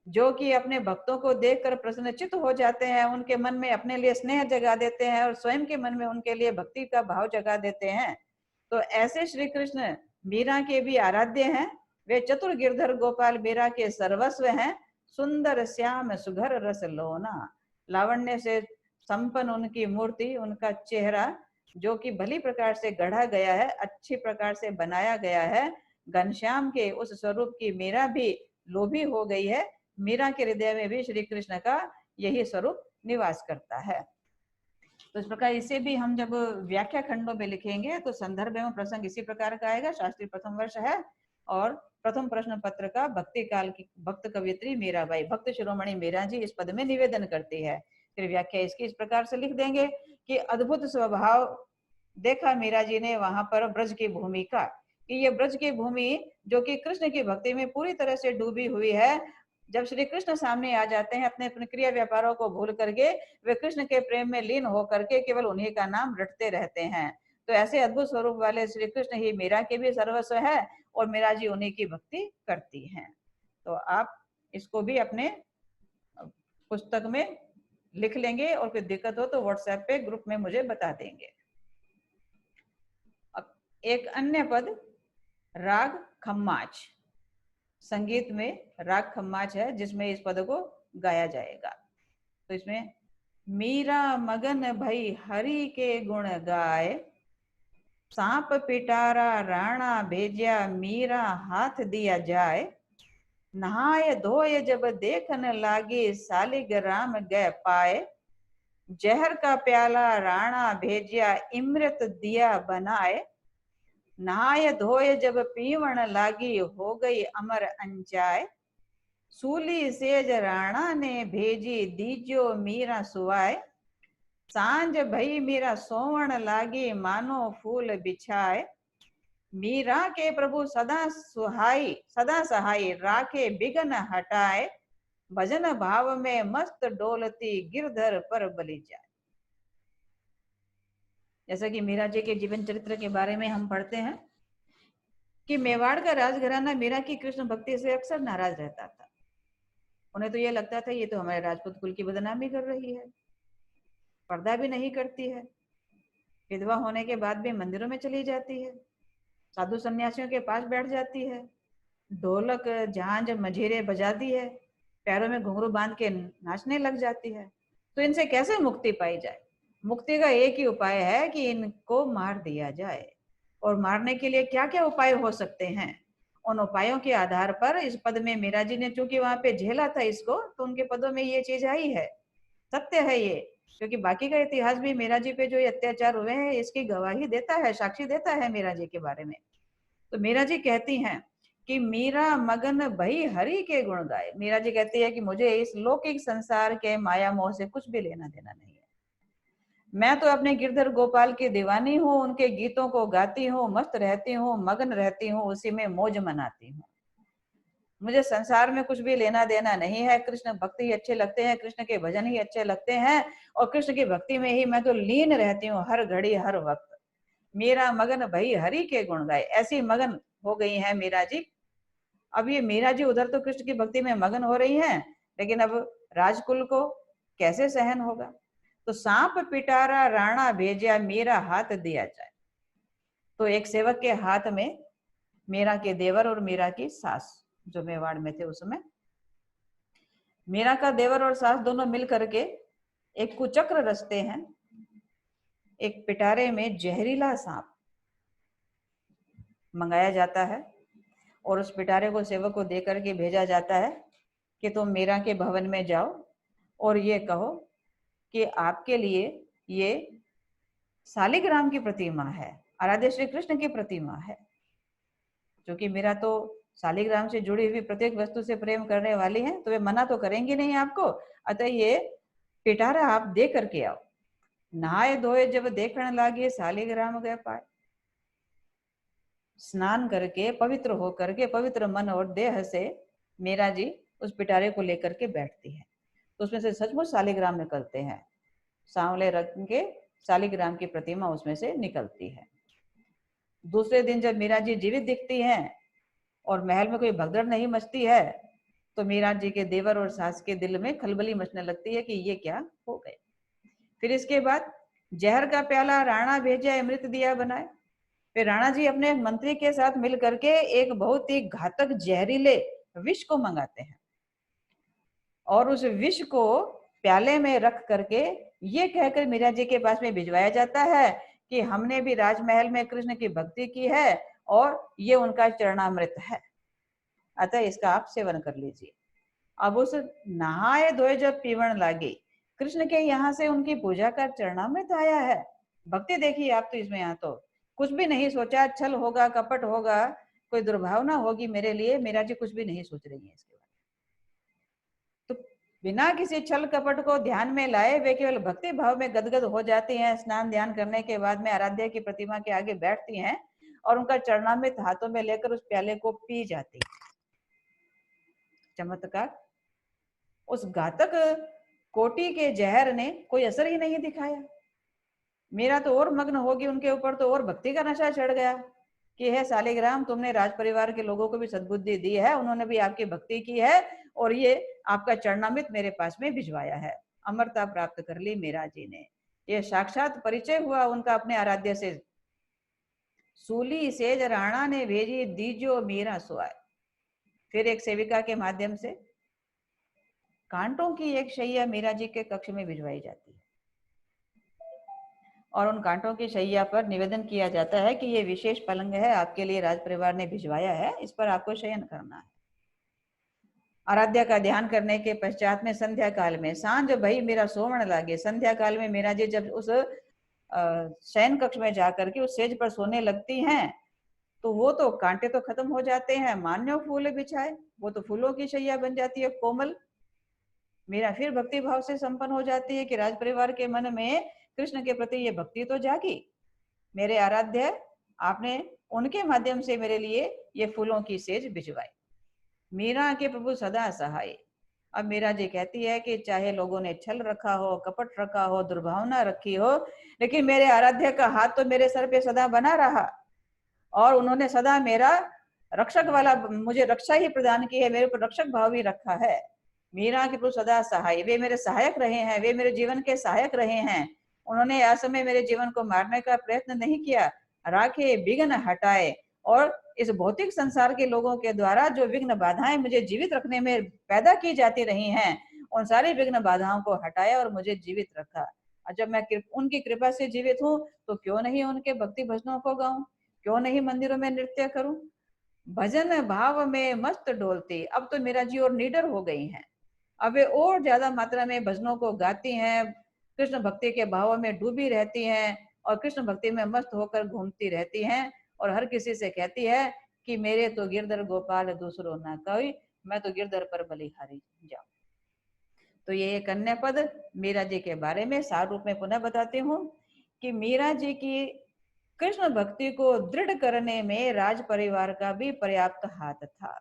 जो कि अपने भक्तों को देखकर प्रसन्नचित्त हो जाते हैं, उनके मन में अपने लिए स्नेह जगा देते हैं, और स्वयं के मन में उनके लिए भक्ति का भाव जगा देते हैं। तो ऐसे श्री कृष्ण मीरा के भी आराध्य हैं। वे चतुर गिरधर गोपाल मीरा के सर्वस्व हैं। सुंदर श्याम सुघर रस लोना, लावण्य से संपन्न उनकी मूर्ति, उनका चेहरा जो कि भली प्रकार से गढ़ा गया है, अच्छी प्रकार से बनाया गया है। घनश्याम के उस स्वरूप की मीरा भी लोभी हो गई है। मीरा के हृदय में भी श्री कृष्ण का यही स्वरूप निवास करता है। तो इस प्रकार इसे भी हम जब व्याख्या खंडों में लिखेंगे तो संदर्भ एवं प्रसंग इसी प्रकार का आएगा। शास्त्री प्रथम वर्ष है, और प्रथम प्रश्न पत्र का भक्ति काल की भक्त कवियत्री मीराबाई, भक्त शिरोमणि मीरा जी इस पद में निवेदन करती है। फिर व्याख्या इसकी इस प्रकार से लिख देंगे कि अद्भुत स्वभाव देखा मीरा जी ने वहां पर ब्रज की भूमि का, कि ये ब्रज की भूमि जो कि कृष्ण की भक्ति में पूरी तरह से डूबी हुई है, जब श्री कृष्ण सामने आ जाते हैं अपने अपने क्रिया व्यापारों को भूल करके, वे कृष्ण के प्रेम में लीन होकर के केवल उन्हीं का नाम रटते रहते हैं। तो ऐसे अद्भुत स्वरूप वाले श्री कृष्ण ही मीरा के भी सर्वस्व है, और मीरा जी उन्हीं की भक्ति करती हैं। तो आप इसको भी अपने पुस्तक में लिख लेंगे, और कोई दिक्कत हो तो व्हाट्सएप पे ग्रुप में मुझे बता देंगे। अब एक अन्य पद, राग खम्माच, संगीत में राग खम्माच है जिसमें इस पद को गाया जाएगा। तो इसमें मीरा मगन भई हरि के गुण गाए, सांप पिटारा राणा भेजा मीरा हाथ दिया जाए, नहाय धोय जब देखन लागे, सालिग्राम गए पाए। जहर का प्याला राणा भेजिया, इमृत दिया बनाए। नहाय धोय जब पीवण लागी, हो गई अमर अंजाय। सूली सेज राणा ने भेजी, दीजो मीरा सुवाय। सांझ भई मीरा सोवण लागी, मानो फूल बिछाए। मीरा के प्रभु सदा सुहाई, सदा सहाय, राखे बिघन हटाए। भजन भाव में मस्त डोलती, गिरधर पर बलि जाए। जैसा कि मीरा जी के जीवन चरित्र के बारे में हम पढ़ते हैं कि मेवाड़ का राजघराना मीरा की कृष्ण भक्ति से अक्सर नाराज रहता था। उन्हें तो ये लगता था ये तो हमारे राजपूत कुल की बदनामी कर रही है, पर्दा भी नहीं करती है, विधवा होने के बाद भी मंदिरों में चली जाती है, साधु सन्यासियों के पास बैठ जाती है, ढोलक झांझ मझीरे बजाती है, पैरों में घुंघरू बांध के नाचने लग जाती है। तो इनसे कैसे मुक्ति पाई जाए? मुक्ति का एक ही उपाय है कि इनको मार दिया जाए। और मारने के लिए क्या क्या उपाय हो सकते हैं, उन उपायों के आधार पर इस पद में मीरा जी ने चूंकि वहां पे झेला था इसको, तो उनके पदों में ये चीज आई है। सत्य है ये, क्योंकि बाकी का इतिहास भी मीरा जी पे जो ये अत्याचार हुए हैं इसकी गवाही देता है, साक्षी देता है मीरा जी के बारे में। तो मीरा जी कहती हैं कि मीरा मगन भई हरि के गुण गाए। मीरा जी कहती है कि मुझे इस लौकिक संसार के माया मोह से कुछ भी लेना देना नहीं है। मैं तो अपने गिरधर गोपाल की दीवानी हूँ, उनके गीतों को गाती हूँ, मस्त रहती हूँ, मगन रहती हूँ, उसी में मौज मनाती हूँ। मुझे संसार में कुछ भी लेना देना नहीं है। कृष्ण भक्ति ही अच्छे लगते हैं, कृष्ण के भजन ही अच्छे लगते हैं, और कृष्ण की भक्ति में ही मैं तो लीन रहती हूँ हर घड़ी हर वक्त। मीरा मगन भई हरि के गुण गाए, ऐसी मगन हो गई है मीरा जी। अब ये मीरा जी उधर तो कृष्ण की भक्ति में मगन हो रही हैं, लेकिन अब राजकुल को कैसे सहन होगा? तो सांप पिटारा राणा भेजा, मीरा हाथ दिया जाए। तो एक सेवक के हाथ में मीरा के देवर और मीरा की सास जो मेवाड़ में थे उसमें, मीरा का देवर और सास दोनों मिल करके एक कुचक्र रचते हैं। एक पिटारे में जहरीला सांप मंगाया जाता है और उस पिटारे को सेवक को दे करके भेजा जाता है कि तुम मीरा के भवन में जाओ और ये कहो कि आपके लिए ये सालिग्राम की प्रतिमा है, आराध्य श्री कृष्ण की प्रतिमा है। क्योंकि मीरा तो सालिग्राम से जुड़ी हुई प्रत्येक वस्तु से प्रेम करने वाली है, तो वे मना तो करेंगे नहीं आपको। अतः ये पिटारा आप दे करके आओ। नहाए धोए जब देखने लागे, सालिग्राम गए पाए। स्नान करके पवित्र होकर के, पवित्र मन और देह से मीरा जी उस पिटारे को लेकर के बैठती है, तो उसमें से सचमुच सालिग्राम निकलते हैं। सांवले रंग के सालिग्राम की प्रतिमा उसमें से निकलती है। दूसरे दिन जब मीरा जी जीवित दिखती हैं और महल में कोई भगदड़ नहीं मचती है, तो मीरा जी के देवर और सास के दिल में खलबली मचने लगती है कि ये क्या हो गए। फिर इसके बाद जहर का प्याला राणा भेजा, अमृत दिया बनाए। फिर राणा जी अपने मंत्री के साथ मिल करके एक बहुत ही घातक जहरीले विष को मंगाते हैं और उस विष को प्याले में रख करके ये कहकर मीरा जी के पास में भिजवाया जाता है कि हमने भी राजमहल में कृष्ण की भक्ति की है और ये उनका चरणामृत है, अतः इसका आप सेवन कर लीजिए। अब उस नहाए धोए जब पीवण लागे, कृष्ण के यहाँ से उनकी पूजा का चरणामृत आया है। भक्ति देखिए आप तो इसमें, यहाँ तो कुछ भी नहीं सोचा, छल होगा, कपट होगा, कोई दुर्भावना होगी मेरे लिए, मीरा जी कुछ भी नहीं सोच रही है इसके बारे में। तो बिना किसी छल कपट को ध्यान में लाए वे केवल भक्ति भाव में गदगद हो जाती हैं। स्नान ध्यान करने के बाद में आराध्या की प्रतिमा के आगे बैठती हैं और उनका चरणामृत हाथों में लेकर उस प्याले को पी जाती है। चमत्कार, उस घातक कोटि के जहर ने कोई असर ही नहीं दिखाया। मेरा तो और मग्न होगी उनके ऊपर, तो और भक्ति का नशा चढ़ गया कि हे सालिग्राम, तुमने राज परिवार के लोगों को भी सद्बुद्धि दी है, उन्होंने भी आपकी भक्ति की है और ये आपका चरणामृत मेरे पास में भिजवाया है। अमरता प्राप्त कर ली मीरा जी ने। ये साक्षात परिचय हुआ उनका अपने आराध्य से। सूली सेज राणा ने भेजी, दीजो मीरा सुआए। फिर एक सेविका के माध्यम से कांटों की एक शैया मीरा जी के कक्ष में भिजवाई जाती है और उन कांटों की शैया पर निवेदन किया जाता है कि ये विशेष पलंग है, आपके लिए राज परिवार ने भिजवाया है, इस पर आपको शयन करना है। आराध्या का ध्यान करने के पश्चात में संध्या काल में सांझ भई मेरा सोवण लागे, संध्या काल में मीरा जी जब उस शयन कक्ष में जाकर के उस सेज पर सोने लगती हैं तो वो तो कांटे तो खत्म हो जाते हैं, मान्यो फूल बिछाए, वो तो फूलों की शैया बन जाती है कोमल। मीरा फिर भक्ति भाव से संपन्न हो जाती है कि राज परिवार के मन में कृष्ण के प्रति ये भक्ति तो जागी। मेरे आराध्य, आपने उनके माध्यम से मेरे लिए ये फूलों की सेज भिजवाई। मीरा के प्रभु सदा सहाय। अब मीरा जी कहती है कि चाहे लोगों ने छल रखा हो, कपट रखा हो, दुर्भावना रखी हो, लेकिन मेरे आराध्य का हाथ तो मेरे सर पे सदा बना रहा और उन्होंने सदा मेरा रक्षक वाला, मुझे रक्षा ही प्रदान की है, मेरे ऊपर रक्षक भाव भी रखा है। मीरा के प्रभु सदा सहाय, वे मेरे सहायक रहे हैं, वे मेरे जीवन के सहायक रहे हैं। उन्होंने असमय मेरे जीवन को मारने का प्रयत्न नहीं किया, राखे विघ्न हटाए। और इस भौतिक संसार के लोगों के द्वारा जो विघ्न बाधाएं मुझे जीवित रखने में पैदा की जाती रही हैं, उन सारी विघ्न बाधाओं को हटाया और मुझे जीवित रखा। और जब मैं उनकी कृपा से जीवित हूँ तो क्यों नहीं उनके भक्ति भजनों को गाऊं, क्यों नहीं मंदिरों में नृत्य करूं। भजन भाव में मस्त डोलती, अब तो मीरा जी और निडर हो गई हैं। अब वे और ज्यादा मात्रा में भजनों को गाती हैं, कृष्ण भक्ति के भाव में डूबी रहती हैं और कृष्ण भक्ति में मस्त होकर घूमती रहती हैं और हर किसी से कहती है कि मेरे तो गिरधर गोपाल दूसरो ना कोई, मैं तो गिरधर पर बलिहारी जाऊं। तो ये कन्या पद मीरा जी के बारे में सार रूप में पुनः बताती हूँ कि मीरा जी की कृष्ण भक्ति को दृढ़ करने में राज परिवार का भी पर्याप्त हाथ था।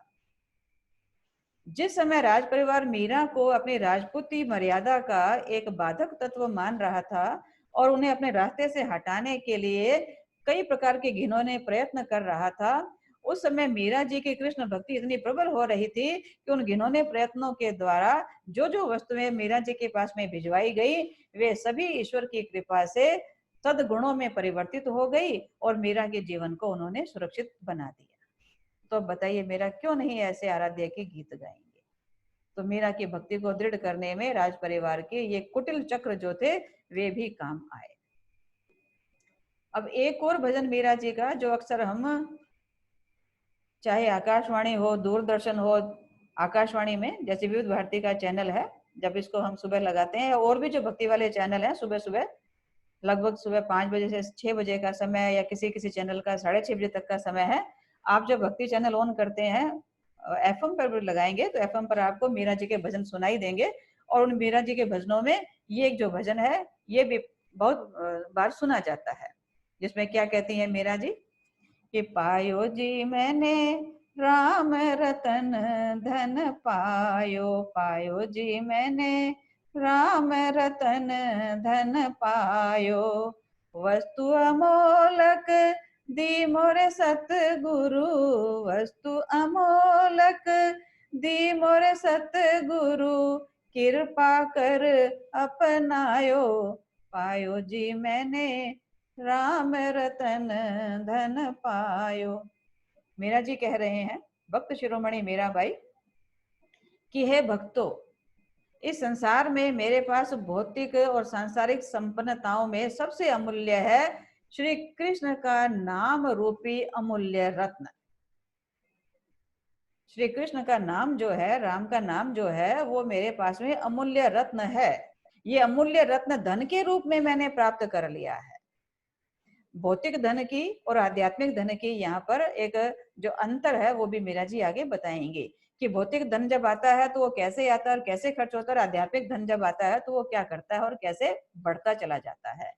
जिस समय राज परिवार मीरा को अपनी राजपूती मर्यादा का एक बाधक तत्व मान रहा था और उन्हें अपने रास्ते से हटाने के लिए कई प्रकार के घिनौने प्रयत्न कर रहा था, उस समय मीरा जी की कृष्ण भक्ति इतनी प्रबल हो रही थी कि उन घिनौने प्रयत्नों के द्वारा जो जो वस्तुएं मीरा जी के पास में भिजवाई गई वे सभी ईश्वर की कृपा से सद्गुणों में परिवर्तित हो गई और मीरा के जीवन को उन्होंने सुरक्षित बना दिया। तो बताइए मेरा क्यों नहीं ऐसे आराध्य के गीत गाएंगे। तो मीरा की भक्ति को दृढ़ करने में राज परिवार के ये कुटिल चक्र जो थे वे भी काम आए। अब एक और भजन मीरा जी का जो अक्सर हम चाहे आकाशवाणी हो, दूरदर्शन हो, आकाशवाणी में जैसे विविध भारती का चैनल है, जब इसको हम सुबह लगाते हैं, और भी जो भक्ति वाले चैनल हैं सुबह सुबह लगभग सुबह 5 बजे से 6 बजे का समय या किसी किसी चैनल का 6:30 बजे तक का समय है, आप जब भक्ति चैनल ऑन करते हैं एफएम पर भी लगाएंगे तो एफएम पर आपको मीरा जी के भजन सुनाई देंगे और उन मीरा जी के भजनों में ये एक जो भजन है ये भी बहुत बार सुना जाता है, जिसमें क्या कहती है मीरा जी कि पायो जी मैंने राम रतन धन पायो, पायो जी मैंने राम रतन धन पायो, वस्तु अमोलक दी मोरे सतगुरु, वस्तु अमोलक दी मोरे सतगुरु, कृपा कर अपनायो, पायो जी मैंने राम रतन धन पायो। मीरा जी कह रहे हैं, भक्त शिरोमणि मीराबाई, कि हे भक्तों, इस संसार में मेरे पास भौतिक और सांसारिक संपन्नताओं में सबसे अमूल्य है श्री कृष्ण का नाम रूपी अमूल्य रत्न। श्री कृष्ण का नाम जो है, राम का नाम जो है, वो मेरे पास में अमूल्य रत्न है। ये अमूल्य रत्न धन के रूप में मैंने प्राप्त कर लिया है। भौतिक धन की और आध्यात्मिक धन की यहाँ पर एक जो अंतर है वो भी मीरा जी आगे बताएंगे कि भौतिक धन जब आता है तो वो कैसे आता है और कैसे खर्च होता है, और आध्यात्मिक धन जब आता है तो वो क्या करता है और कैसे बढ़ता चला जाता है।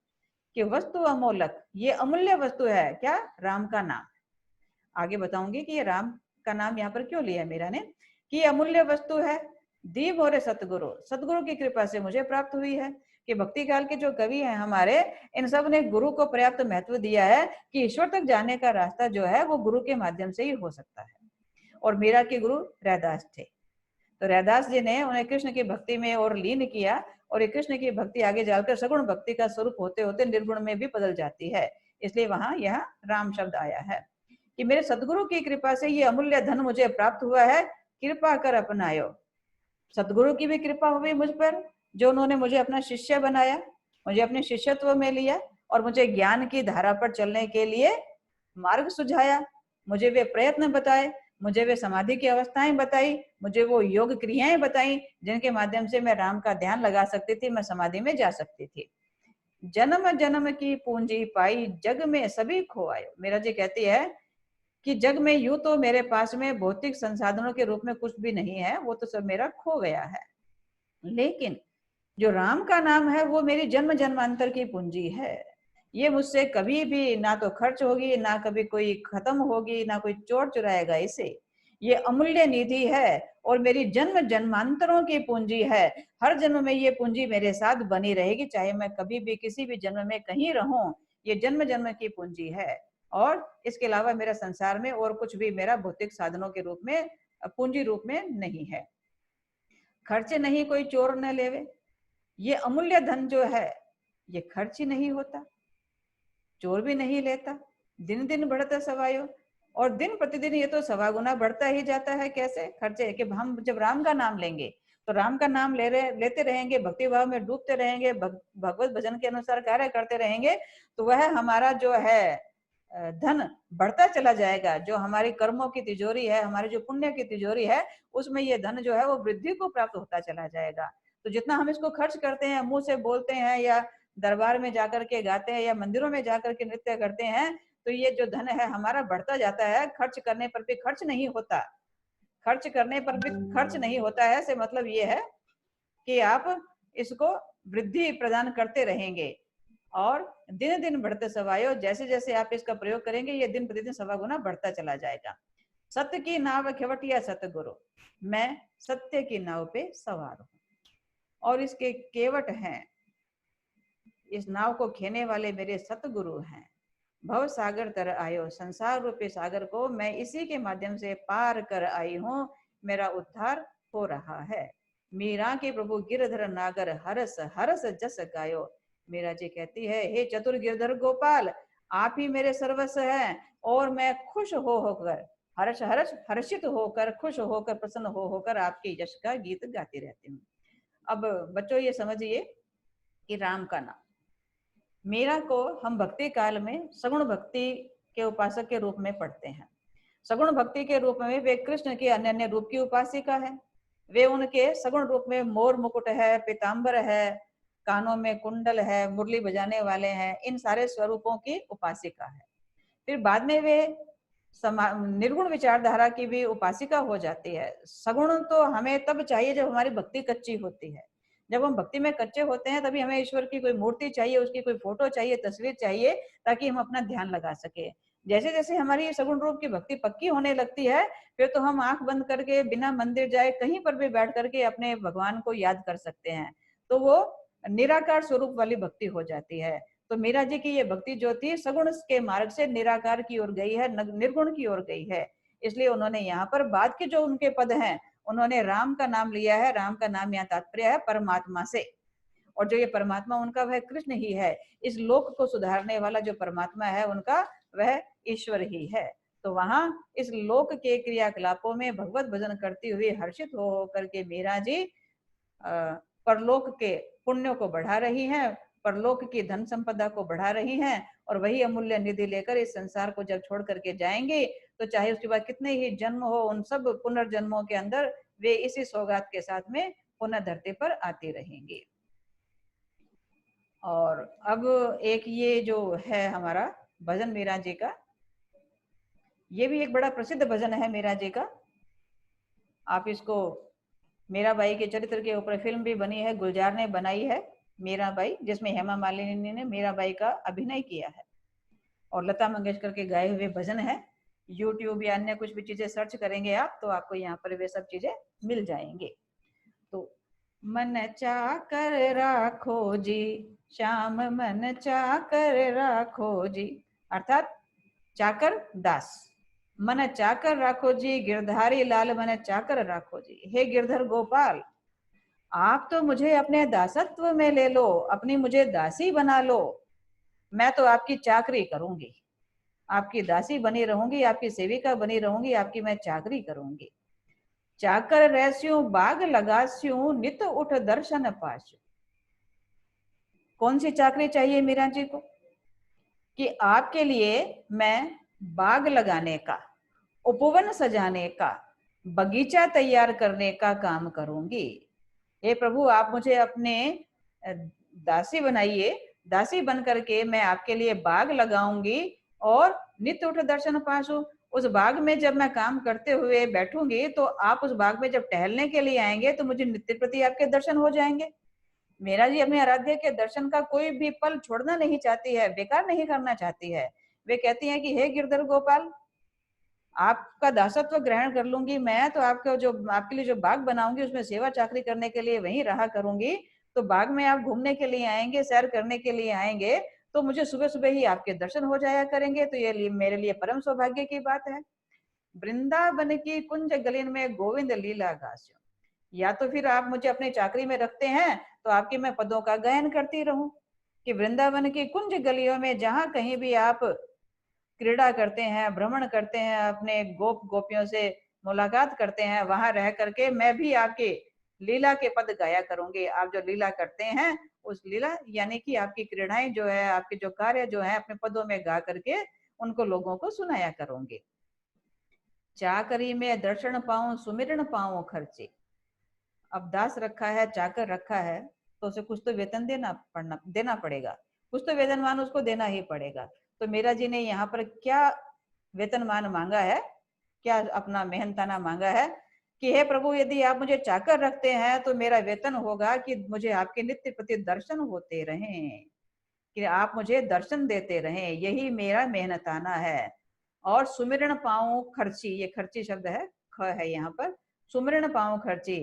कि वस्तु अमोलक, ये अमूल्य वस्तु है क्या? राम का नाम। आगे बताऊंगी कि ये राम का नाम यहाँ पर क्यों लिया मीरा ने, कि ये अमूल्य वस्तु है। दी मोरे सतगुरु, सतगुरु की कृपा से मुझे प्राप्त हुई है। कि भक्ति काल के जो कवि हैं हमारे, इन सब ने गुरु को पर्याप्त महत्व दिया है कि ईश्वर तक जाने का रास्ता जो है वो गुरु के माध्यम से ही हो सकता है। और मीरा के गुरु रैदास थे, तो रैदास जी ने उन्हें कृष्ण की भक्ति में और लीन किया, और ये कृष्ण की भक्ति आगे जाकर सगुण भक्ति का स्वरूप होते होते निर्गुण में भी बदल जाती है, इसलिए वहां यह राम शब्द आया है। कि मेरे सदगुरु की कृपा से ये अमूल्य धन मुझे प्राप्त हुआ है, कृपा कर अपनायो। सदगुरु की भी कृपा हुई मुझ पर, जो उन्होंने मुझे अपना शिष्य बनाया, मुझे अपने शिष्यत्व में लिया और मुझे ज्ञान की धारा पर चलने के लिए मार्ग सुझाया, मुझे वे प्रयत्न बताए, मुझे वे समाधि की अवस्थाएं बताई, मुझे वो योग क्रियाएं बताई जिनके माध्यम से मैं राम का ध्यान लगा सकती थी, मैं समाधि में जा सकती थी। जन्म जन्म की पूंजी पाई, जग में सभी खो आए। मीरा जी कहती है कि जग में यूं तो मेरे पास में भौतिक संसाधनों के रूप में कुछ भी नहीं है, वो तो सब मेरा खो गया है, लेकिन जो राम का नाम है वो मेरी जन्म जन्मांतर की पूंजी है। ये मुझसे कभी भी ना तो खर्च होगी, ना कभी कोई खत्म होगी, ना कोई चोर चुराएगा इसे। ये अमूल्य निधि है और मेरी जन्म जन्मांतरों की पूंजी है। हर जन्म में ये पूंजी मेरे साथ बनी रहेगी, चाहे मैं कभी भी किसी भी जन्म में कहीं रहूं। ये जन्म जन्म की पूंजी है और इसके अलावा मेरा संसार में और कुछ भी मेरा भौतिक साधनों के रूप में पूंजी रूप में नहीं है। खर्च नहीं कोई चोर न लेवे। ये अमूल्य धन जो है ये खर्च ही नहीं होता, चोर भी नहीं लेता, दिन दिन बढ़ता सवायो। और दिन प्रतिदिन ये तो सवा गुना बढ़ता ही जाता है। कैसे? खर्चे कि हम जब राम का नाम लेंगे तो राम का नाम लेते रहेंगे, भक्ति भाव में डूबते रहेंगे, भगवत भजन के अनुसार कार्य करते रहेंगे, तो वह हमारा जो है धन बढ़ता चला जाएगा। जो हमारी कर्मों की तिजोरी है, हमारी जो पुण्य की तिजोरी है, उसमें ये धन जो है वो वृद्धि को प्राप्त होता चला जाएगा। तो जितना हम इसको खर्च करते हैं, मुंह से बोलते हैं या दरबार में जाकर के गाते हैं या मंदिरों में जाकर के नृत्य करते हैं, तो ये जो धन है हमारा बढ़ता जाता है। खर्च करने पर भी खर्च नहीं होता, खर्च करने पर भी खर्च नहीं होता है से मतलब ये है कि आप इसको वृद्धि प्रदान करते रहेंगे और दिन दिन बढ़ते सवायो। जैसे जैसे आप इसका प्रयोग करेंगे ये दिन प्रतिदिन सवा गुना बढ़ता चला जाएगा। सत्य की नाव खेवटिया सतगुरु, मैं सत्य की नाव पे सवार हूं और इसके केवट हैं, इस नाव को खेने वाले मेरे सतगुरु हैं। भव सागर तर आयो, संसार रूपी सागर को मैं इसी के माध्यम से पार कर आई हूँ, मेरा उद्धार हो रहा है। मीरा के प्रभु गिरधर नागर, हरस हरस जस गायो। मीरा जी कहती है, हे चतुर गिरधर गोपाल, आप ही मेरे सर्वस्व हैं और मैं खुश हो होकर, हर्ष हर्ष हर्षित होकर, खुश होकर, प्रसन्न हो होकर आपके यश का गीत गाती रहती हूँ। अब बच्चों ये समझिए कि राम का नाम, मीरा को हम भक्ति काल में सगुण भक्ति के उपासक के रूप में पढ़ते हैं। सगुण भक्ति के रूप में वे कृष्ण की अन्य अन्य रूप की उपासिका है। वे उनके सगुण रूप में मोर मुकुट है, पीताम्बर है, कानों में कुंडल है, मुरली बजाने वाले हैं, इन सारे स्वरूपों की उपासिका है। फिर बाद में वे निर्गुण विचारधारा की भी उपासिका हो जाती है। सगुण तो हमें तब चाहिए जब हमारी भक्ति कच्ची होती है। जब हम भक्ति में कच्चे होते हैं तभी हमें ईश्वर की कोई मूर्ति चाहिए, उसकी कोई फोटो चाहिए, तस्वीर चाहिए, ताकि हम अपना ध्यान लगा सके। जैसे जैसे हमारी सगुण रूप की भक्ति पक्की होने लगती है, फिर तो हम आंख बंद करके बिना मंदिर जाए कहीं पर भी बैठ करके अपने भगवान को याद कर सकते हैं। तो वो निराकार स्वरूप वाली भक्ति हो जाती है। तो मीरा जी की ये भक्ति जो थी सगुण के मार्ग से निराकार की ओर गई है, निर्गुण की ओर गई है। इसलिए उन्होंने यहाँ पर बाद के जो उनके पद हैं, उन्होंने राम का नाम लिया है। राम का नाम यहाँ तात्पर्य है परमात्मा से, और जो ये परमात्मा उनका वह कृष्ण ही है। इस लोक को सुधारने वाला जो परमात्मा है उनका, वह ईश्वर ही है। तो वहां इस लोक के क्रियाकलापों में भगवत भजन करती हुई हर्षित हो करके मीरा जी परलोक के पुण्यों को बढ़ा रही हैं, परलोक की धन संपदा को बढ़ा रही हैं, और वही अमूल्य निधि लेकर इस संसार को जब छोड़ करके जाएंगे तो चाहे उसके बाद कितने ही जन्म हो, उन सब पुनर्जन्मों के अंदर वे इसी सौगात के साथ में पुनः धरती पर आती रहेंगी। और अब एक ये जो है हमारा भजन मीरा जी का, ये भी एक बड़ा प्रसिद्ध भजन है मीरा जी का। आप इसको, मीराबाई के चरित्र के ऊपर फिल्म भी बनी है, गुलजार ने बनाई है, मीराबाई, जिसमें हेमा मालिनी ने मीराबाई का अभिनय किया है और लता मंगेशकर के गाए हुए भजन है। यूट्यूब या अन्य कुछ भी चीजें सर्च करेंगे आप तो आपको यहाँ पर वे सब चीजें मिल जाएंगे। तो मन चाकर राखो जी, श्याम मन चाकर राखो जी, अर्थात चाकर दास, मन चाकर राखो जी, गिरधारी लाल मन चाकर राखो जी। हे गिरधर गोपाल, आप तो मुझे अपने दासत्व में ले लो, अपनी मुझे दासी बना लो, मैं तो आपकी चाकरी करूंगी, आपकी दासी बनी रहूंगी, आपकी सेविका बनी रहूंगी, आपकी मैं चाकरी करूंगी। चाकर रहस्यू बाग लगास्यू, नित उठ दर्शन पास्यू। कौन सी चाकरी चाहिए मीरा जी को? कि आपके लिए मैं बाग लगाने का, उपवन सजाने का, बगीचा तैयार करने का काम करूंगी। हे प्रभु, आप मुझे अपने दासी बनाइए। दासी बन करके मैं आपके लिए बाग लगाऊंगी और नित्य उठ दर्शन पासु। उस बाग में जब मैं काम करते हुए बैठूंगी तो आप उस बाग में जब टहलने के लिए आएंगे तो मुझे नित्य प्रति आपके दर्शन हो जाएंगे। मेरा जी अपने आराध्य के दर्शन का कोई भी पल छोड़ना नहीं चाहती है, बेकार नहीं करना चाहती है। वे कहती हैं कि हे गिरधर गोपाल, आपका दासत्व ग्रहण कर लूंगी मैं, तो आपका जो आपके लिए जो बाग बनाऊंगी उसमें सेवा चाकरी करने के लिए वहीं रहा करूंगी। तो बाग में आप घूमने के लिए आएंगे, सैर करने के लिए आएंगे, तो मुझे सुबह सुबह ही आपके दर्शन हो जाया करेंगे। तो ये मेरे लिए परम सौभाग्य की बात है। वृंदावन की कुंज गलिन में गोविंद लीला गास्यो। या तो फिर आप मुझे अपनी चाकरी में रखते हैं तो आपके मैं पदों का गायन करती रहूं, कि वृंदावन की कुंज गलियों में जहां कहीं भी आप क्रीड़ा करते हैं, भ्रमण करते हैं, अपने गोप गोपियों से मुलाकात करते हैं, वहां रह करके मैं भी आपके लीला के पद गाया करूंगी। आप जो लीला करते हैं उस लीला यानी कि आपकी क्रीड़ाएं जो है, आपके जो कार्य जो है, अपने पदों में गा करके उनको लोगों को सुनाया करूंगी। चाकरी में दर्शन पाऊं, सुमिरन पाऊं खर्चे। अब दास रखा है, चाकर रखा है, तो उसे कुछ तो वेतन देना पड़ेगा, कुछ तो वेतनमान उसको देना ही पड़ेगा। तो मेरा जी ने यहाँ पर क्या वेतनमान मांगा है, क्या अपना मेहनताना मांगा है कि हे प्रभु, यदि आप मुझे चाकर रखते हैं तो मेरा वेतन होगा कि मुझे आपके नित्य प्रति दर्शन होते रहें, कि आप मुझे दर्शन देते रहें, यही मेरा मेहनताना है। और सुमिरन पाऊं खर्ची, ये खर्ची शब्द है, ख है यहाँ पर, सुमिरन पाऊं खर्ची।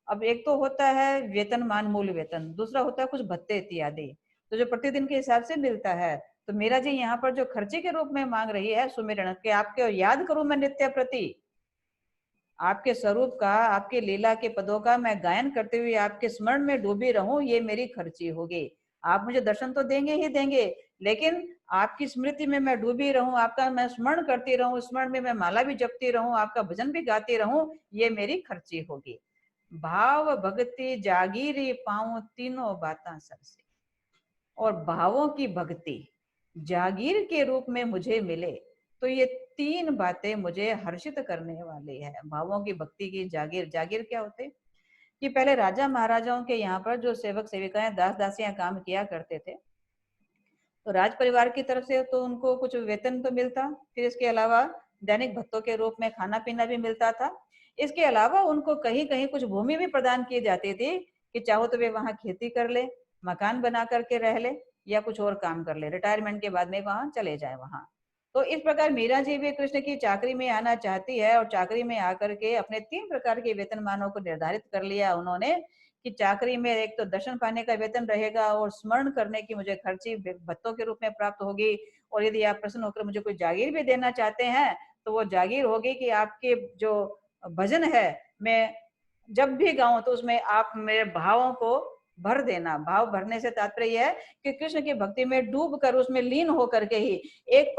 अब एक तो होता है वेतनमान, मूल वेतन, दूसरा होता है कुछ भत्ते इत्यादि, तो जो प्रतिदिन के हिसाब से मिलता है। तो मेरा जी यहाँ पर जो खर्चे के रूप में मांग रही है सुमिरन, के आपके याद करूं मैं नित्य प्रति, आपके स्वरूप का, आपके लीला के पदों का मैं गायन करते हुए आपके स्मरण में डूबी रहूं, ये मेरी खर्ची होगी। आप मुझे दर्शन तो देंगे ही देंगे, लेकिन आपकी स्मृति में मैं डूबी रहूं, आपका मैं स्मरण करती रहूं, स्मरण में मैं माला भी जपती रहूं, आपका भजन भी गाती रहूं, ये मेरी खर्ची होगी। भाव भक्ति जागीरी पाऊं, तीनों बातें सरसे। और भावों की भक्ति जागीर के रूप में मुझे मिले तो ये तीन बातें मुझे हर्षित करने वाली है। भावों की भक्ति की जागीर, जागीर क्या होते, कि पहले राजा महाराजाओं के यहाँ पर जो सेवक सेविकाएं, दास दासियां काम किया करते थे, तो राज परिवार की तरफ से तो उनको कुछ वेतन तो मिलता, फिर इसके अलावा दैनिक भत्तों के रूप में खाना पीना भी मिलता था। इसके अलावा उनको कहीं कहीं कुछ भूमि भी प्रदान की जाती थी, कि चाहो तो वे वहां खेती कर ले, मकान बना करके रह ले, या कुछ और काम कर ले, रिटायरमेंट के बाद में वहां चले जाए वहां। तो इस प्रकार मीरा जी भी कृष्ण की चाकरी में आना चाहती है, और चाकरी में आकर के अपने 3 प्रकार के वेतनमानों को निर्धारित कर लिया उन्होंने, कि चाकरी में एक तो दर्शन पाने का वेतन रहेगा, और स्मरण करने की मुझे खर्ची भत्तों के रूप में प्राप्त होगी, और यदि आप प्रसन्न होकर मुझे कोई जागीर भी देना चाहते हैं तो वो जागीर होगी कि आपके जो भजन है मैं जब भी गाऊं तो उसमें आप मेरे भावों को भर देना। भाव भरने से तात्पर्य है कि कृष्ण की भक्ति में डूब कर, उसमें लीन होकर के ही एक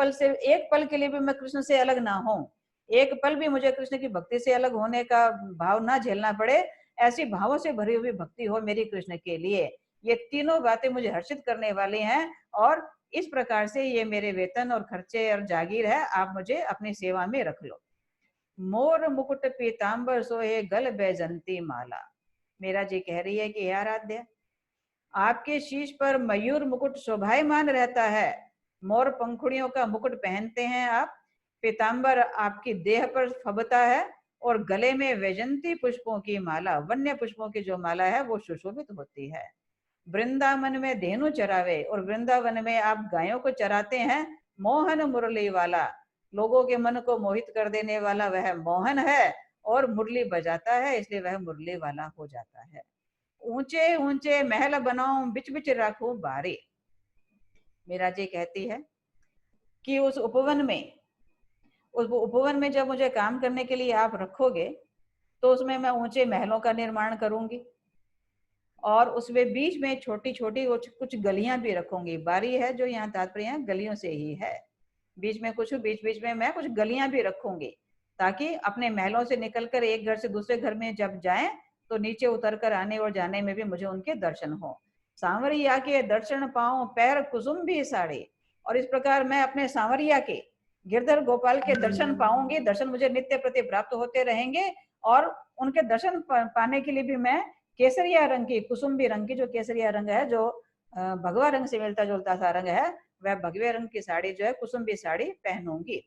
पल के लिए भी मैं कृष्ण से अलग ना हूं, एक पल भी मुझे कृष्ण की भक्ति से अलग होने का भाव ना झेलना पड़े, ऐसी भावों से भरी हुई भक्ति हो मेरी कृष्ण के लिए। ये तीनों बातें मुझे हर्षित करने वाली हैं, और इस प्रकार से ये मेरे वेतन और खर्चे और जागीर है, आप मुझे अपनी सेवा में रख लो। मोर मुकुट पीतांबर सोहे गल बैजंती माला। मेरा जी कह रही है कि हे आराध्य, आपके शीश पर मयूर मुकुट शोभायमान रहता है, मोर पंखुड़ियों का मुकुट पहनते हैं आप, पीतांबर आपकी देह पर फबता है, और गले में वैजंती पुष्पों की माला, वन्य पुष्पों की जो माला है वो सुशोभित होती है। वृंदावन में धेनु चरावे, और वृंदावन में आप गायों को चराते हैं। मोहन मुरली वाला, लोगों के मन को मोहित कर देने वाला वह मोहन है, और मुरली बजाता है, इसलिए वह मुरली वाला हो जाता है। ऊंचे ऊंचे महल बनाऊं, बिच बिच राखूं बारी। मीरा जी कहती है कि उस उपवन में जब मुझे काम करने के लिए आप रखोगे तो उसमें मैं ऊंचे महलों का निर्माण करूंगी, और उसमें बीच में छोटी छोटी कुछ गलियां भी रखूंगी। बारी है जो यहाँ तात्पर्य गलियों से ही है, बीच में बीच बीच में मैं कुछ गलियां भी रखूंगी, ताकि अपने महलों से निकलकर एक घर से दूसरे घर में जब जाएं तो नीचे उतर कर आने और जाने में भी मुझे उनके दर्शन हो। सांवरिया के दर्शन पाऊं, पैर कुसुम भी साड़ी। और इस प्रकार मैं अपने सांवरिया के, गिरधर गोपाल के दर्शन पाऊंगी, दर्शन मुझे नित्य प्रति प्राप्त होते रहेंगे, और उनके दर्शन पाने के लिए भी मैं केसरिया रंग की, कुसुम्बी रंग की, जो केसरिया रंग है, जो भगवा रंग से मिलता जुलता सा रंग है, वह भगवे रंग की साड़ी जो है, कुसुम्बी साड़ी पहनूंगी।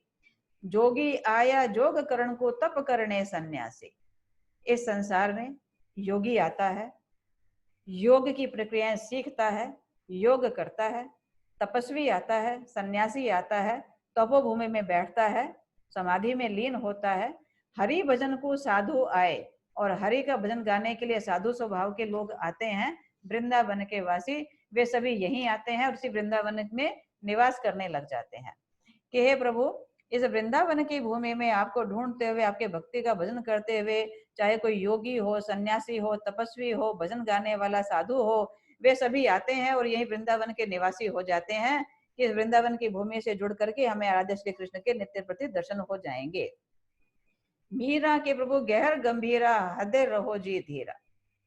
जोगी आया जोग करण को तप करने सन्यासी। इस संसार में योगी आता है, योग की प्रक्रियाएं सीखता है, योग करता है। तपस्वी आता है, सन्यासी आता है, तपोभूमि में बैठता है, समाधि में लीन होता है। हरि भजन को साधु आए, और हरि का भजन गाने के लिए साधु स्वभाव के लोग आते हैं। वृंदावन के वासी वे सभी यहीं आते हैं और उसी वृंदावन में निवास करने लग जाते हैं कि हे प्रभु, इस वृंदावन की भूमि में आपको ढूंढते हुए, आपके भक्ति का भजन करते हुए, चाहे कोई योगी हो, सन्यासी हो, तपस्वी हो, भजन गाने वाला साधु हो, वे सभी आते हैं और यही वृंदावन के निवासी हो जाते हैं कि वृंदावन की भूमि से जुड़ करके हमें आराध्य श्री कृष्ण के नित्य प्रति दर्शन हो जाएंगे। मीरा के प्रभु गहर गंभीरा, हृदय रहो जी धीरा।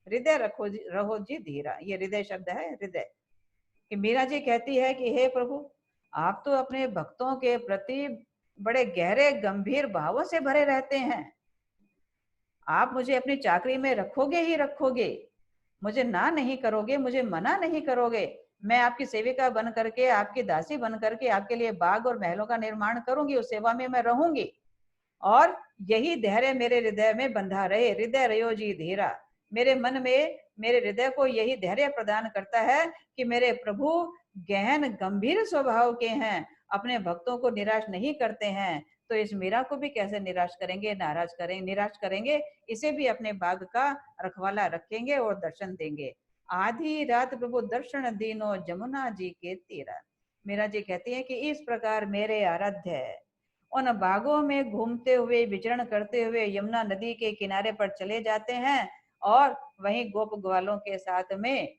हृदय रहो जी धीरा, ये हृदय शब्द है, हृदय। कि मीरा जी कहती है कि हे प्रभु, आप तो अपने भक्तों के प्रति बड़े गहरे गंभीर भावों से भरे रहते हैं। आप मुझे अपनी चाकरी में रखोगे ही रखोगे, मुझे ना नहीं करोगे, मुझे मना नहीं करोगे। मैं आपकी सेविका बन करके, आपकी दासी बन करके आपके लिए बाग और महलों का निर्माण करूंगी, उस सेवा में मैं रहूंगी, और यही धैर्य मेरे हृदय में बंधा रहे। हृदय रयो जी धीरा, मेरे मन में, मेरे हृदय को यही धैर्य प्रदान करता है कि मेरे प्रभु गहन गंभीर स्वभाव के हैं, अपने भक्तों को निराश नहीं करते हैं। तो इस मीरा को भी कैसे निराश करेंगे, नाराज करेंगे, निराश करेंगे? इसे भी अपने बाग का रखवाला रखेंगे और दर्शन देंगे। आधी रात प्रभु दर्शन दीनो जमुना जी के तीरा। मीरा जी कहती है कि इस प्रकार मेरे आराध्य है उन बागों में घूमते हुए, विचरण करते हुए यमुना नदी के किनारे पर चले जाते हैं, और वहीं गोप ग्वालों के साथ में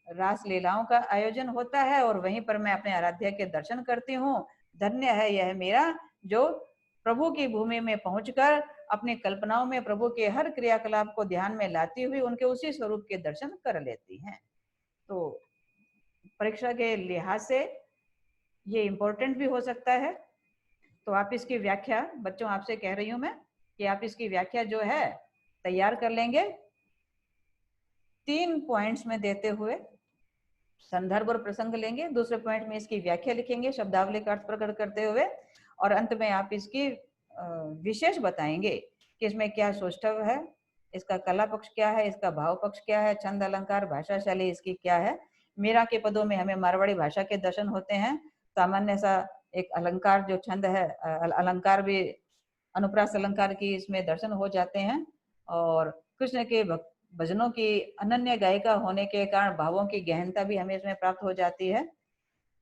रास लीलाओं का आयोजन होता है, और वहीं पर मैं अपने आराध्य के दर्शन करती हूँ। धन्य है यह मेरा, जो प्रभु की भूमि में पहुंचकर अपनी कल्पनाओं में प्रभु के हर क्रियाकलाप को ध्यान में लाती हुई उनके उसी स्वरूप के दर्शन कर लेती हैं। तो परीक्षा के लिहाज से ये इम्पोर्टेंट भी हो सकता है। तो आप इसकी व्याख्या, बच्चों आपसे कह रही हूं मैं कि आप इसकी व्याख्या जो है तैयार कर लेंगे 3 पॉइंट्स में देते हुए। संदर्भ और प्रसंग लेंगे, दूसरे पॉइंट में इसकी व्याख्या लिखेंगे शब्दावली का अर्थ प्रकट करते हुए, और अंत में आप इसकी विशेष बताएंगे कि इसमें क्या सौष्ठव है, इसका कला पक्ष क्या है, इसका भाव पक्ष क्या है, छंद अलंकार भाषा शैली इसकी क्या है। मीरा के पदों में हमें मारवाड़ी भाषा के दर्शन होते हैं, सामान्य सा एक अलंकार जो छंद है, अलंकार भी अनुप्रास अलंकार की इसमें दर्शन हो जाते हैं, और कृष्ण के भजनों की अनन्य गायिका होने के कारण भावों की गहनता भी हमें इसमें प्राप्त हो जाती है।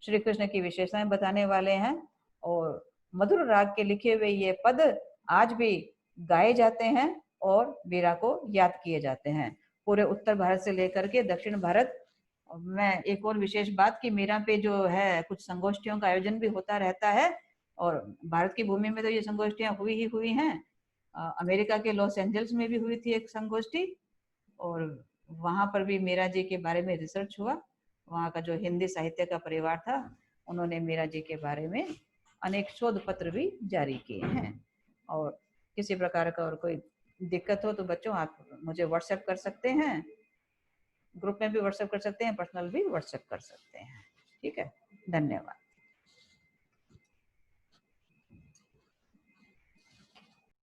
श्री कृष्ण की विशेषताएं बताने वाले हैं, और मधुर राग के लिखे हुए ये पद आज भी गाए जाते हैं और मीरा को याद किए जाते हैं, पूरे उत्तर भारत से लेकर के दक्षिण भारत। मैं एक और विशेष बात कि मीरा पे जो है कुछ संगोष्ठियों का आयोजन भी होता रहता है, और भारत की भूमि में तो ये संगोष्ठियां हुई हैं। अमेरिका के लॉस एंजल्स में भी हुई थी एक संगोष्ठी, और वहां पर भी मीरा जी के बारे में रिसर्च हुआ। वहाँ का जो हिंदी साहित्य का परिवार था, उन्होंने मीरा जी के बारे में अनेक शोध पत्र भी जारी किए हैं। और किसी प्रकार का और कोई दिक्कत हो तो बच्चों आप मुझे व्हाट्सएप कर सकते हैं, ग्रुप में भी व्हाट्सएप कर सकते हैं, पर्सनल भी व्हाट्सएप कर सकते हैं। ठीक है, धन्यवाद।